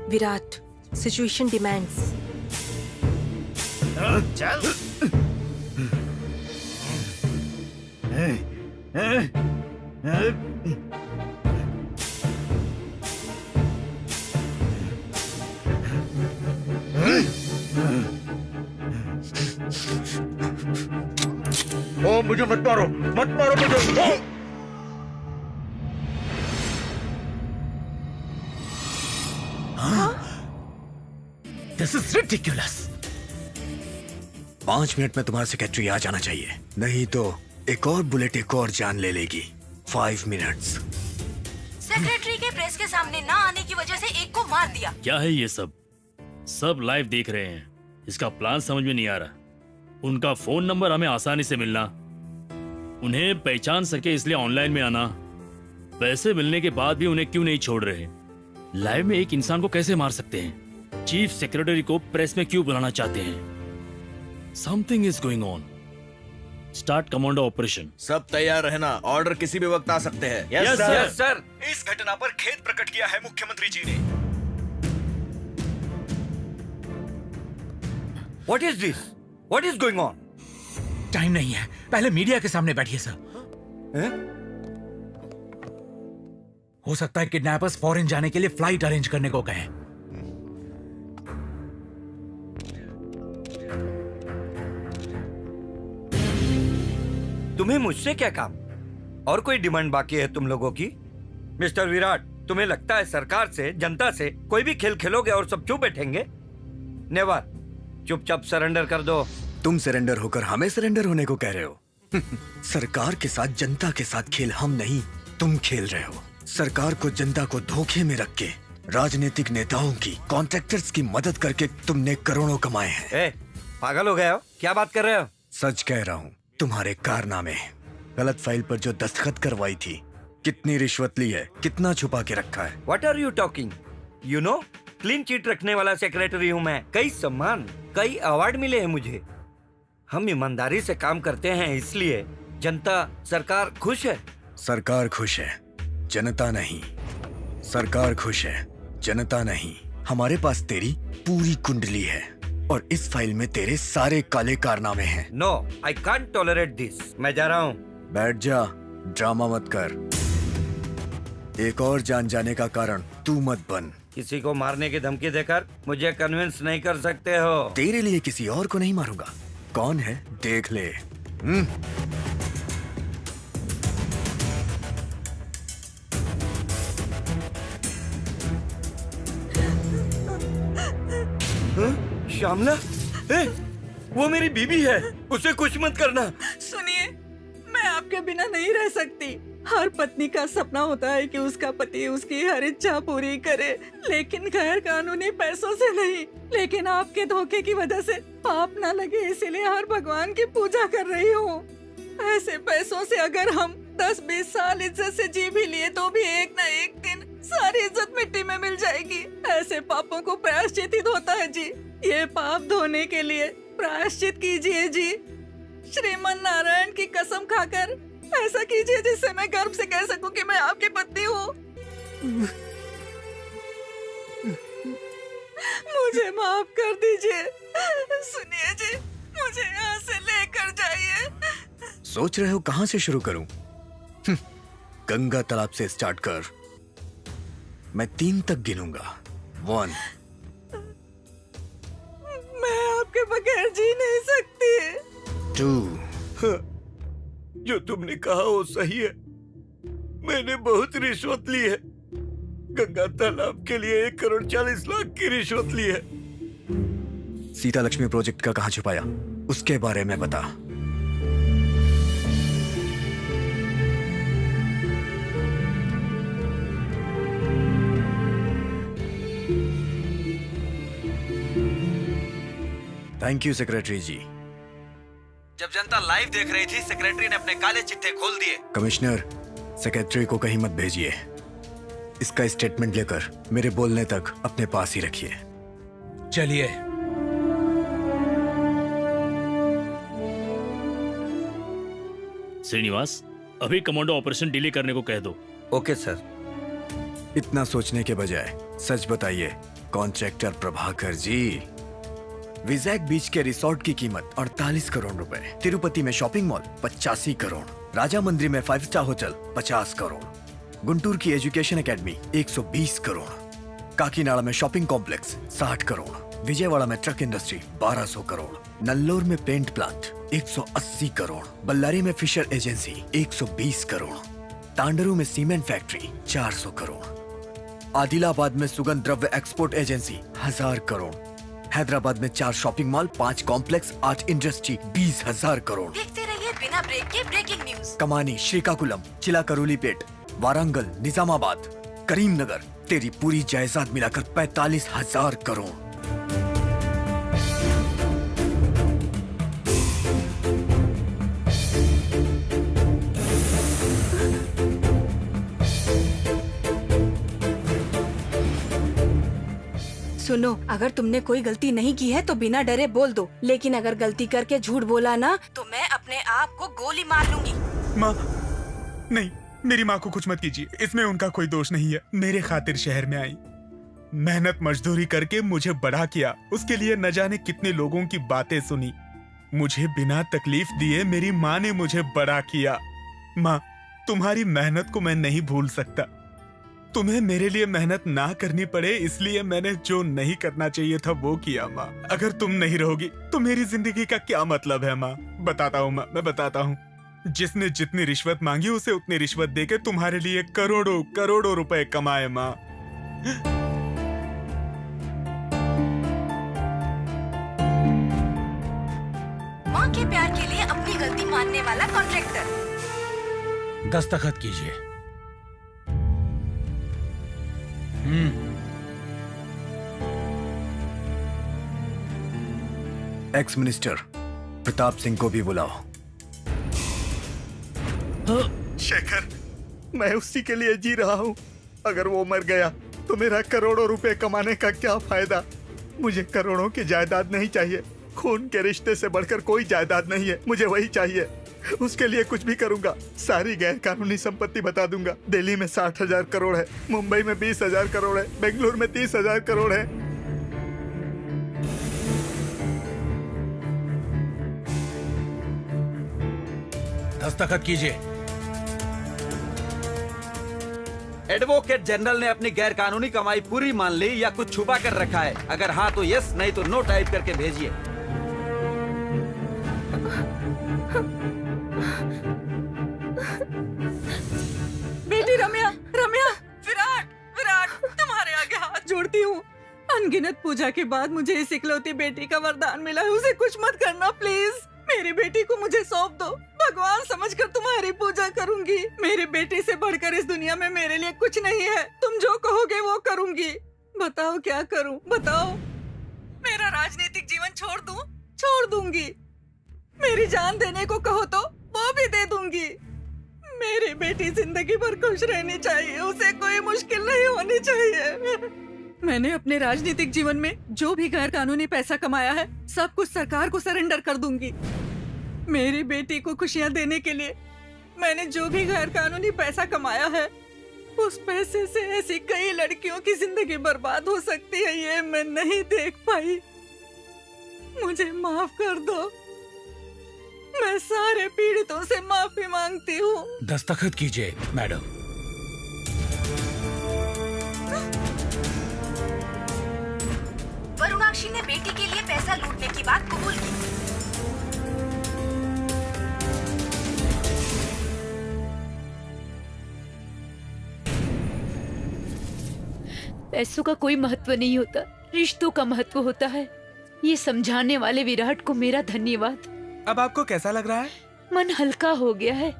Virat, situation demands. चल। ओ, मुझे मत मारो मुझे। This is ridiculous. 5 मिनट में तुम्हारा सेक्रेटरी आ जाना चाहिए, नहीं तो एक और बुलेट एक और जान ले लेगी। 5 मिनट्स। सेक्रेटरी के प्रेस के सामने ना आने की वजह से एक को मार दिया। क्या है ये सब? सब लाइव देख रहे हैं, इसका प्लान समझ में नहीं आ रहा। उनका फोन नंबर हमें आसानी से मिलना, उन्हें पहचान सके इसलिए ऑनलाइन में आना, पैसे मिलने के बाद भी उन्हें क्यों नहीं छोड़ रहे? लाइव में एक इंसान को कैसे मार सकते हैं? चीफ सेक्रेटरी को प्रेस में क्यों बुलाना चाहते हैं? Something is going on. Start commando operation. सब तैयार रहना, ऑर्डर किसी भी वक्त आ सकते हैं। Yes, sir. Yes, sir. इस घटना पर खेद प्रकट किया है मुख्यमंत्री जी ने। What is this? What is going on? Time नहीं है, पहले मीडिया के सामने बैठिए सर। हो सकता है किडनैपर्स फॉरेन जाने के लिए फ्लाइट अरेंज करने को कहें। तुम्हें मुझसे क्या काम? और कोई डिमांड बाकी है तुम लोगों की? मिस्टर विराट, तुम्हें लगता है सरकार से, जनता से कोई भी खेल खेलोगे और सब चुप बैठेंगे? नेवर। चुपचाप सरेंडर कर दो। तुम सरेंडर होकर हमें सरेंडर होने को कह रहे हो? सरकार के साथ, जनता के साथ खेल हम नहीं, तुम खेल रहे हो। सरकार को, जनता को धोखे में रख के राजनीतिक नेताओं की, कॉन्ट्रैक्टर्स की मदद करके तुमने करोड़ों कमाए हैं। पागल हो गए हो? क्या बात कर रहे हो? सच कह रहा हूँ। तुम्हारे कारनामे, गलत फाइल पर जो दस्तखत करवाई थी, कितनी रिश्वत ली है, कितना छुपा के रखा है। What are you talking? You know, clean chit रखने वाला सेक्रेटरी हूँ मैं। कई सम्मान, कई अवार्ड मिले हैं मुझे। हम ईमानदारी से काम करते हैं, इसलिए जनता, सरकार खुश है। सरकार खुश है, जनता नहीं। सरकार खुश है, जनता नहीं। हमारे पास तेरी पूरी कुंडली है और इस फाइल में तेरे सारे काले कारनामे हैं। No, I can't tolerate this. मैं जा रहा हूँ। बैठ जा, ड्रामा मत कर। एक और जान जाने का कारण तू मत बन। किसी को मारने की धमकी देकर मुझे कन्विंस नहीं कर सकते हो। तेरे लिए किसी और को नहीं मारूंगा। कौन है देख ले। श्यामला, वो मेरी बीबी है, उसे कुछ मत करना। सुनिए, मैं आपके बिना नहीं रह सकती। हर पत्नी का सपना होता है कि उसका पति उसकी हर इच्छा पूरी करे, लेकिन गैर कानूनी पैसों से नहीं। लेकिन आपके धोखे की वजह से पाप न लगे, इसीलिए हर भगवान की पूजा कर रही हूँ। ऐसे पैसों से अगर हम 10-20 साल इज्जत से जी भी लिए तो भी एक न एक दिन सारी इज्जत मिट्टी में मिल जाएगी। ऐसे पापों को प्रायश्चित ही होता है जी। ये पाप धोने के लिए प्रायश्चित कीजिए जी। श्रीमन नारायण की कसम खाकर ऐसा कीजिए जिससे मैं गर्व से कह सकूं कि मैं आपकी पत्नी हूँ। मुझे माफ कर दीजिए। सुनिए जी, मुझे यहाँ से लेकर जाइए। सोच रहे हो कहाँ से शुरू करूं? गंगा तालाब से स्टार्ट कर। मैं 3 तक गिनूंगा। 1। मैं आपके बगैर जी नहीं सकती। 2। जो तुमने कहा वो सही है। मैंने बहुत रिश्वत ली है। गंगा तालाब के लिए 1,40,00,000 की रिश्वत ली है। सीता लक्ष्मी प्रोजेक्ट का कहाँ छुपाया, उसके बारे में बता। थैंक यू सेक्रेटरी जी। जब जनता लाइव देख रही थी, सेक्रेटरी ने अपने काले चिट्ठे खोल दिए। कमिश्नर, सेक्रेटरी को कहीं मत भेजिए। इसका स्टेटमेंट लेकर मेरे बोलने तक अपने पास ही रखिए। चलिए। श्रीनिवास, अभी कमांडो ऑपरेशन डिले करने को कह दो। Okay sir. इतना सोचने के बजाय सच बताइए कॉन्ट्रैक्टर प्रभाकर जी। विजैक बीच के रिसोर्ट की कीमत 48 करोड़ रुपए, तिरुपति में शॉपिंग मॉल 85 करोड़, राजा मंदिर में 5 स्टार होटल 50 करोड़, गुंटूर की एजुकेशन एकेडमी 120 करोड़, काकीनाडा में शॉपिंग कॉम्प्लेक्स 60 करोड़, विजयवाड़ा में ट्रक इंडस्ट्री 1200 करोड़, नल्लोर में पेंट प्लांट 180 करोड़, बल्लारी में फिशर एजेंसी 120 करोड़, तांडरू में सीमेंट फैक्ट्री 400 करोड़, आदिलाबाद में सुगंध द्रव्य एक्सपोर्ट एजेंसी 1000 करोड़, हैदराबाद में 4 shopping mall, 5 complex, 8 industry 20,000 crore. देखते रहिए बिना ब्रेक के ब्रेकिंग न्यूज। कमानी, श्रीकाकुलम, चिलाकरोलीपेट, वारंगल, निजामाबाद, करीमनगर, तेरी पूरी जायदाद मिलाकर 45,000 करोड़। सुनो, अगर तुमने कोई गलती नहीं की है तो बिना डरे बोल दो, लेकिन अगर गलती करके झूठ बोला ना तो मैं अपने आप को गोली मार लूंगी। माँ, नहीं, मेरी माँ को कुछ मत कीजिए, इसमें उनका कोई दोष नहीं है। मेरे खातिर शहर में आई, मेहनत मजदूरी करके मुझे बड़ा किया, उसके लिए न जाने कितने लोगों की बातें सुनी, मुझे बिना तकलीफ दिए मेरी माँ ने मुझे बड़ा किया। माँ, तुम्हारी मेहनत को मैं नहीं भूल सकता। तुम्हें मेरे लिए मेहनत ना करनी पड़े इसलिए मैंने जो नहीं करना चाहिए था वो किया। माँ, अगर तुम नहीं रहोगी तो मेरी जिंदगी का क्या मतलब है? माँ, बताता हूँ, मैं बताता हूँ। जिसने जितनी रिश्वत मांगी उसे उतनी रिश्वत देके तुम्हारे लिए करोड़ों करोड़ों रुपए कमाए। माँ, माँ के प्यार के लिए अपनी गलती मानने वाला कॉन्ट्रैक्टर। दस्तखत कीजिए। एक्स मिनिस्टर प्रताप सिंह को भी बुलाओ। शेखर, मैं उसी के लिए जी रहा हूँ। अगर वो मर गया तो मेरा करोड़ों रुपए कमाने का क्या फायदा? मुझे करोड़ों की जायदाद नहीं चाहिए, खून के रिश्ते से बढ़कर कोई जायदाद नहीं है, मुझे वही चाहिए। उसके लिए कुछ भी करूंगा, सारी गैर कानूनी संपत्ति बता दूंगा। दिल्ली में 60,000 करोड़ है, मुंबई में 20,000 करोड़ है, बेंगलुरु में 30,000 करोड़ है। दस्तखत कीजिए। एडवोकेट जनरल ने अपनी गैर कानूनी कमाई पूरी मान ली या कुछ छुपा कर रखा है? अगर हाँ तो यस, नहीं तो नो टाइप करके भेजिए। बेटी रम्या, रम्या, विराट, विराट, तुम्हारे आगे हाथ जोड़ती हूँ। अनगिनत पूजा के बाद मुझे इस इकलौती बेटी का वरदान मिला है, उसे कुछ मत करना प्लीज। मेरी बेटी को मुझे सौंप दो, भगवान समझकर तुम्हारी पूजा करूंगी। मेरी बेटी से बढ़कर इस दुनिया में मेरे लिए कुछ नहीं है। तुम जो कहोगे वो करूंगी। बताओ क्या करूं, बताओ। मेरा राजनीतिक जीवन छोड़ दूं? छोड़ दूंगी। मेरी जान देने को कहो तो वो भी दे दूंगी। मेरी बेटी जिंदगी भर खुश रहनी चाहिए, उसे कोई मुश्किल नहीं होनी चाहिए। मैंने अपने राजनीतिक जीवन में जो भी गैर कानूनी पैसा कमाया है सब कुछ सरकार को सरेंडर कर दूंगी। मेरी बेटी को खुशियां देने के लिए मैंने जो भी गैर कानूनी पैसा कमाया है उस पैसे से ऐसी कई लड़कियों की जिंदगी बर्बाद हो सकती है, ये मैं नहीं देख पाई। मुझे माफ कर दो। मैं सारे पीड़ितों से माफी मांगती हूँ। दस्तखत कीजिए मैडम। वरुणाक्षी ने बेटी के लिए पैसा लूटने की बात कबूल की। पैसों का कोई महत्व नहीं होता, रिश्तों का महत्व होता है। ये समझाने वाले विराट को मेरा धन्यवाद। अब आपको कैसा लग रहा है? मन हल्का हो गया है।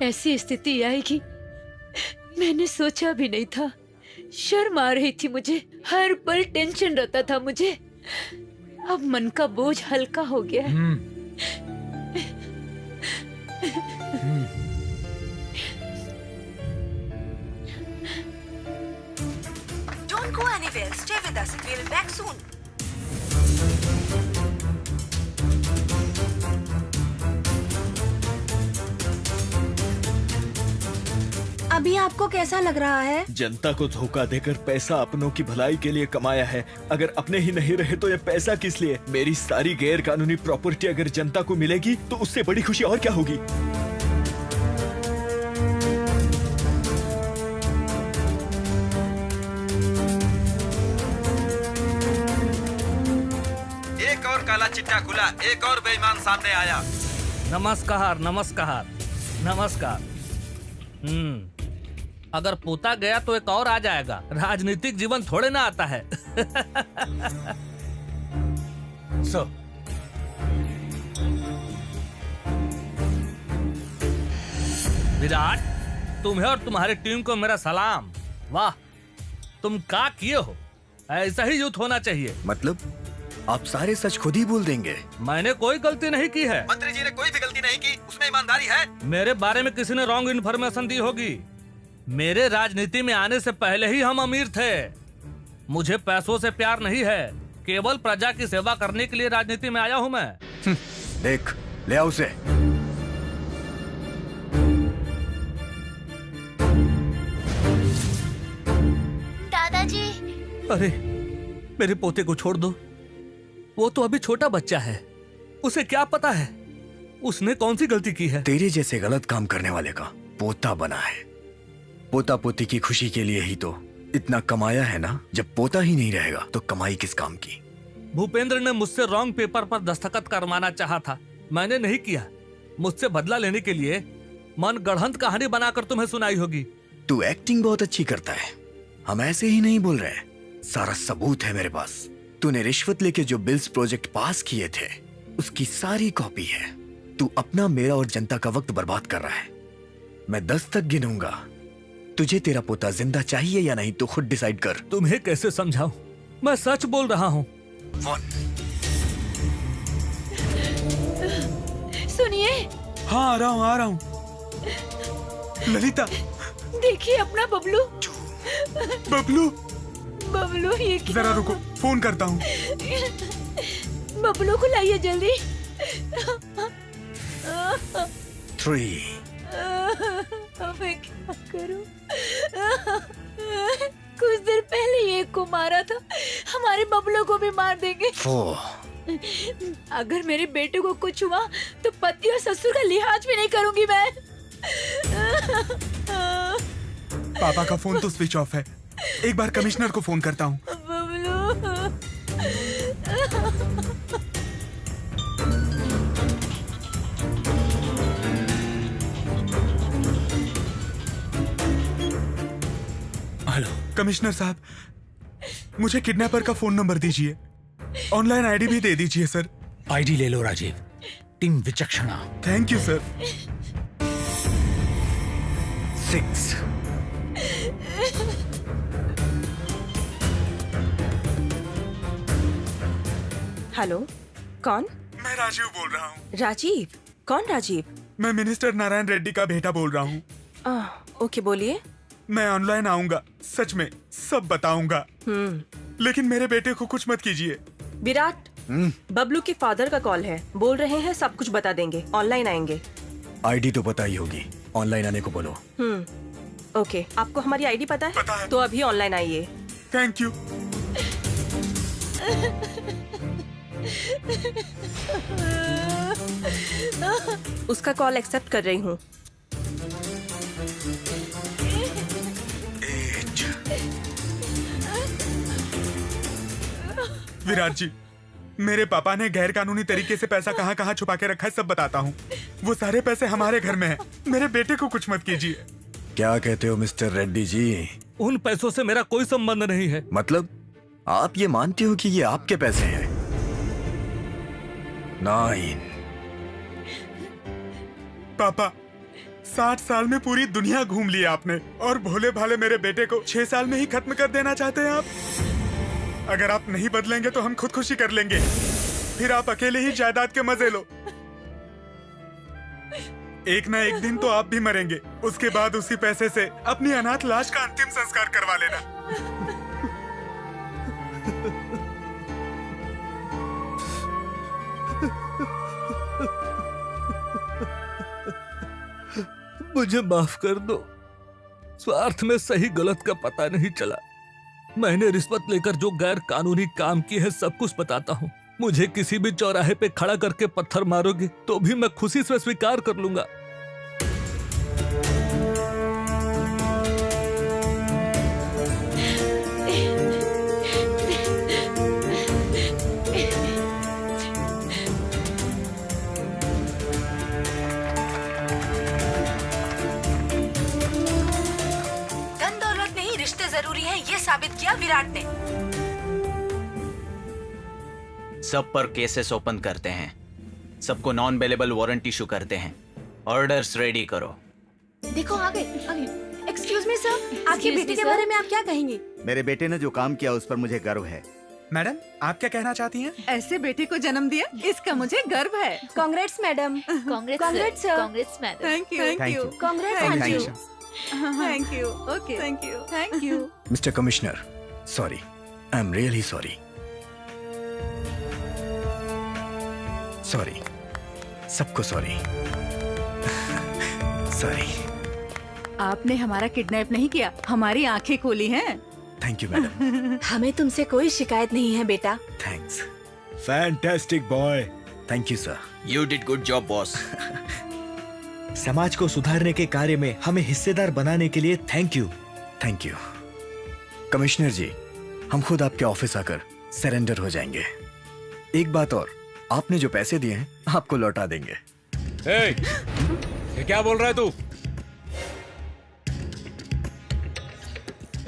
ऐसी स्थिति आएगी मैंने सोचा भी नहीं था। शर्म आ रही थी मुझे, हर पल टेंशन रहता था मुझे। अब मन का बोझ हल्का हो गया है। Don't go anywhere. Stay with us. We'll be back soon. अभी आपको कैसा लग रहा है? जनता को धोखा देकर पैसा अपनों की भलाई के लिए कमाया है। अगर अपने ही नहीं रहे तो ये पैसा किस लिए? मेरी सारी गैर कानूनी प्रॉपर्टी अगर जनता को मिलेगी तो उससे बड़ी खुशी और क्या होगी? एक और काला चिट्ठा खुला, एक और बेईमान सामने आया। नमस्कार, नमस्कार, नमस्कार। अगर पोता गया तो एक और आ जाएगा। राजनीतिक जीवन थोड़े ना आता है। विराट, तुम्हें और तुम्हारी टीम को मेरा सलाम। वाह, तुम क्या किए हो? ऐसा ही यूथ होना चाहिए। मतलब आप सारे सच खुद ही बोल देंगे? मैंने कोई गलती नहीं की है। मंत्री जी ने कोई भी गलती नहीं की, उसमें ईमानदारी है। मेरे बारे में किसी ने रॉन्ग इन्फॉर्मेशन दी होगी। मेरे राजनीति में आने से पहले ही हम अमीर थे। मुझे पैसों से प्यार नहीं है, केवल प्रजा की सेवा करने के लिए राजनीति में आया हूँ मैं। देख, ले आओ उसे। दादाजी। अरे मेरे पोते को छोड़ दो, वो तो अभी छोटा बच्चा है, उसे क्या पता है उसने कौन सी गलती की है। तेरे जैसे गलत काम करने वाले का पोता बना है। पोता पोती की खुशी के लिए ही तो इतना कमाया है ना। जब पोता ही नहीं रहेगा तो कमाई किस काम की। भूपेंद्र ने मुझसे रॉन्ग पेपर पर दस्तखत करवाना चाहा था, मैंने नहीं किया। मुझसे बदला लेने के लिए मन गढ़ंत कहानी बनाकर तुम्हें सुनाई होगी। तू एक्टिंग बहुत अच्छी करता है, हम ऐसे ही नहीं बोल रहे, सारा सबूत है मेरे पास। तूने रिश्वत लेके जो बिल्स प्रोजेक्ट पास किए थे उसकी सारी कॉपी है। तू अपना, मेरा और जनता का वक्त बर्बाद कर रहा है। मैं 10 तक गिनूंगा, तुझे तेरा पोता जिंदा चाहिए या नहीं तो खुद डिसाइड कर। तुम्हें कैसे समझाऊं, मैं सच बोल रहा हूँ। सुनिए। हाँ आ रहा हूँ। ललिता देखिए अपना बबलू। बबलू बबलू ये क्या? जरा रुको, फोन करता हूँ। बबलू को लाइए जल्दी। 3 मैं क्या करूं? कुछ देर पहले एक को मारा था, हमारे बबलू को भी मार देंगे। 4 अगर मेरे बेटे को कुछ हुआ तो पति और ससुर का लिहाज भी नहीं करूंगी मैं। पापा का फोन तो स्विच ऑफ है, एक बार कमिश्नर को फोन करता हूँ। हेलो कमिश्नर साहब, मुझे किडनैपर का फोन नंबर दीजिए, ऑनलाइन आईडी भी दे दीजिए सर। आईडी ले लो Rajiv, team Vichakshana. Thank you sir. 6 hello, कौन? मैं राजीव बोल रहा हूँ। राजीव? कौन राजीव? मैं मिनिस्टर नारायण रेड्डी का बेटा बोल रहा हूँ। ओके बोलिए। मैं ऑनलाइन आऊंगा, सच में सब बताऊंगा, लेकिन मेरे बेटे को कुछ मत कीजिए। विराट, बबलू के फादर का कॉल है, बोल रहे हैं सब कुछ बता देंगे, ऑनलाइन आएंगे। आईडी तो पता ही होगी, ऑनलाइन आने को बोलो। ओके, आपको हमारी आईडी पता है? पता है। तो अभी ऑनलाइन आइए। Thank you. उसका कॉल एक्सेप्ट कर रही हूँ। विराट जी, मेरे पापा ने गैर कानूनी तरीके से पैसा कहाँ कहाँ छुपा के रखा है सब बताता हूँ। वो सारे पैसे हमारे घर में हैं। मेरे बेटे को कुछ मत कीजिए। क्या कहते हो मिस्टर रेड्डी जी? उन पैसों से मेरा कोई संबंध नहीं है। मतलब आप ये मानते हो कि ये आपके पैसे हैं? 9 पापा, 60 साल में पूरी दुनिया घूम ली आपने और भोले भाले मेरे बेटे को 6 साल में ही खत्म कर देना चाहते हैं आप? अगर आप नहीं बदलेंगे तो हम खुदकुशी कर लेंगे, फिर आप अकेले ही जायदाद के मजे लो। एक ना एक दिन तो आप भी मरेंगे, उसके बाद उसी पैसे से अपनी अनाथ लाश का अंतिम संस्कार करवा लेना। मुझे माफ कर दो, स्वार्थ में सही गलत का पता नहीं चला। मैंने रिश्वत लेकर जो गैर कानूनी काम किए हैं सब कुछ बताता हूँ। मुझे किसी भी चौराहे पे खड़ा करके पत्थर मारोगे तो भी मैं खुशी से स्वीकार कर लूंगा। धन दौलत नहीं, रिश्ते जरूरी हैं, ये साबित किया विराट ने। सब पर केसेस ओपन करते हैं, सबको नॉन बेलेबल वारंट इशू करते हैं। ऑर्डर्स रेडी करो। देखो आ गए। एक्सक्यूज मी सर, आपके बेटे के बारे में आप क्या कहेंगे? मेरे बेटे ने जो काम किया उस पर मुझे गर्व है। मैडम, आप क्या कहना चाहती हैं? ऐसे बेटे को जन्म दिया, इसका मुझे गर्व है। Congrats madam. Congrats sir. Congrats madam. Thank you, thank you, congrats. Thank you. Okay, thank you, thank you. Mister commissioner, sorry, I am really sorry. Sorry, सबको सॉरी। सॉरी। आपने हमारा किडनैप नहीं किया, हमारी आंखें खोली हैं। Thank you madam. हमें तुमसे कोई शिकायत नहीं है बेटा। Thanks. Fantastic boy. Thank you sir. You did good job boss. समाज को सुधारने के कार्य में हमें हिस्सेदार बनाने के लिए thank you. Thank you commissioner ji, हम खुद आपके ऑफिस आकर सरेंडर हो जाएंगे। एक बात और, आपने जो पैसे दिए हैं आपको लौटा देंगे। ये क्या बोल रहा है तू?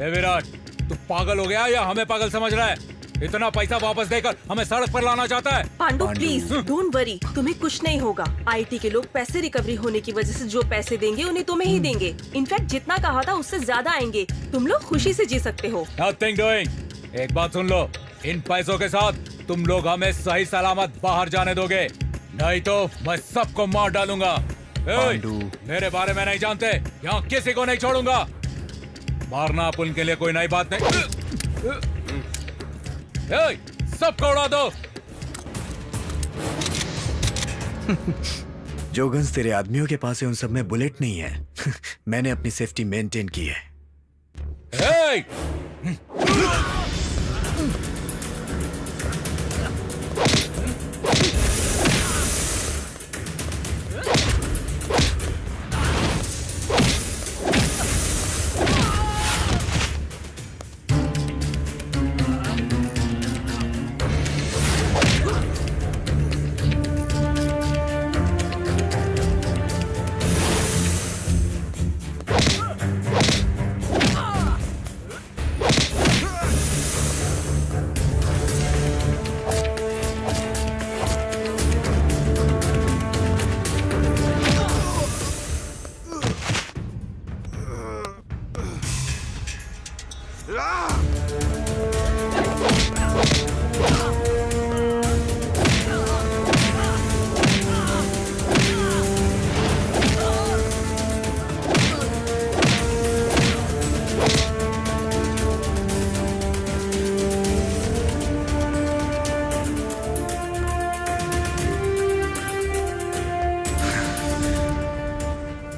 विराट, तू पागल हो गया या हमें पागल समझ रहा है? इतना पैसा वापस देकर हमें सड़क पर लाना चाहता है? पांडु प्लीज डोंट वरी, तुम्हें कुछ नहीं होगा। आईटी के लोग पैसे रिकवरी होने की वजह से जो पैसे देंगे उन्हें तुम्हें ही देंगे। इनफैक्ट जितना कहा था उससे ज्यादा आएंगे। तुम लोग खुशी से जी सकते हो। Nothing doing। एक बात सुन लो, इन पैसों के साथ तुम लोग हमें सही सलामत बाहर जाने दोगे, नहीं तो मैं सबको मार डालूंगा। मेरे बारे में नहीं जानते, यहाँ किसी को नहीं छोड़ूंगा। मारना अपन के लिए कोई नई बात नहीं। सबको उड़ा दो। जो गन्स तेरे आदमियों के पास है उन सब में बुलेट नहीं है। मैंने अपनी सेफ्टी मेंटेन की है।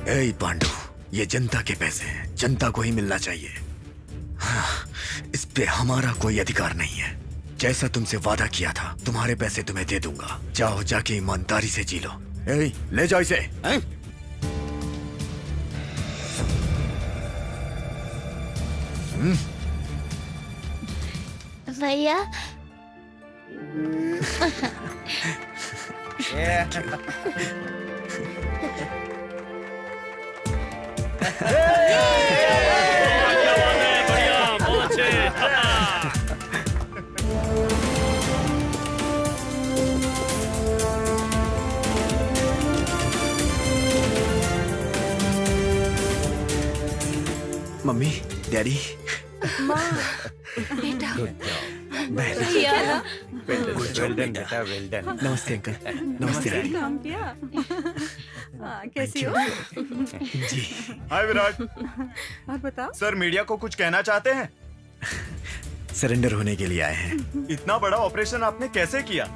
ए पांडु, ये जनता के पैसे हैं, जनता को ही मिलना चाहिए। हाँ, इस पे हमारा कोई अधिकार नहीं है। जैसा तुमसे वादा किया था, तुम्हारे पैसे तुम्हें दे दूंगा। जाओ, जाके ईमानदारी से जी लो। ए, ले जाओ इसे। भैया मम्मी, डैडी, माँ, बेटा, भैया। वेल डन बेटा, वेल डन। नमस्ते अंकल। नमस्ते डैडी। काम किया। कैसी हो? जी। हाय विराट। और बताओ। सर मीडिया को कुछ कहना चाहते हैं? सरेंडर होने के लिए आए हैं। इतना बड़ा ऑपरेशन आपने कैसे किया?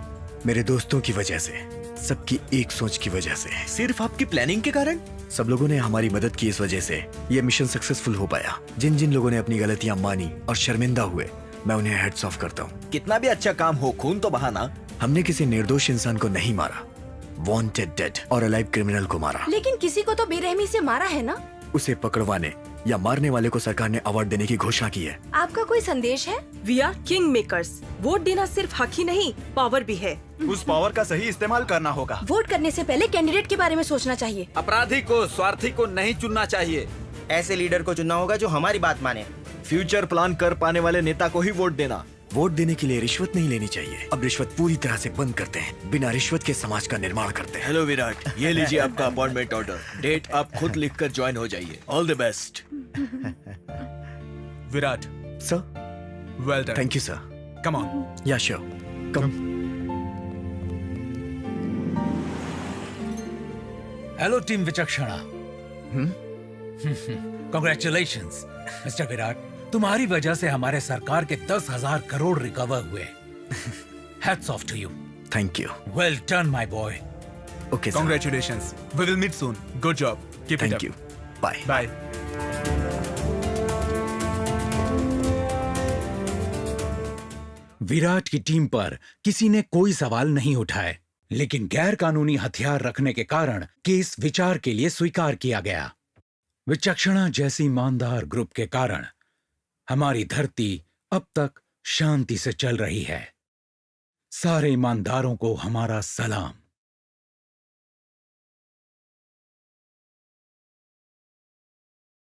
मेरे दोस्तों की वजह से, सबकी एक सोच की वजह से। सिर्फ आपकी प्लानिंग के कारण? सब लोगों ने हमारी मदद की, इस वजह से ये मिशन सक्सेसफुल हो पाया। जिन जिन लोगों ने अपनी गलतियां मानी और शर्मिंदा हुए, मैं उन्हें हेड्स ऑफ करता हूँ। कितना भी अच्छा काम हो, खून तो बहाना। हमने किसी निर्दोष इंसान को नहीं मारा, वांटेड डेड और अलाइव क्रिमिनल को मारा। लेकिन किसी को तो बेरहमी से मारा है ना? उसे पकड़वाने या मारने वाले को सरकार ने अवार्ड देने की घोषणा की है। आपका कोई संदेश है? We are king makers. Vote देना सिर्फ हक ही नहीं, पावर भी है। उस पावर का सही इस्तेमाल करना होगा। वोट करने से पहले कैंडिडेट के बारे में सोचना चाहिए। अपराधी को, स्वार्थी को नहीं चुनना चाहिए। ऐसे लीडर को चुनना होगा जो हमारी बात माने। फ्यूचर प्लान कर पाने वाले नेता को ही वोट देना। वोट देने के लिए रिश्वत नहीं लेनी चाहिए। अब रिश्वत पूरी तरह से बंद करते हैं। बिना रिश्वत के समाज का निर्माण करते हैं। हेलो विराट, ये लीजिए आपका अपॉइंटमेंट ऑर्डर। डेट आप खुद लिखकर ज्वाइन हो जाइए। All the best. Virat sir, well done. Thank you sir. Come on. या sure, come. Hello team Vichakshana. Congratulations mister Virat, तुम्हारी वजह से हमारे सरकार के 10,000 करोड़ रिकवर हुए। Hats off to you. Thank you. Well done my boy. Okay sir. Congratulations. We will meet soon. Good job. Keep it thank up. You. Bye. Bye. Virat की टीम पर किसी ने कोई सवाल नहीं उठाए, लेकिन गैर कानूनी हथियार रखने के कारण केस विचार के लिए स्वीकार किया गया। विचक्षणा जैसी ईमानदार ग्रुप के कारण हमारी धरती अब तक शांति से चल रही है। सारे ईमानदारों को हमारा सलाम।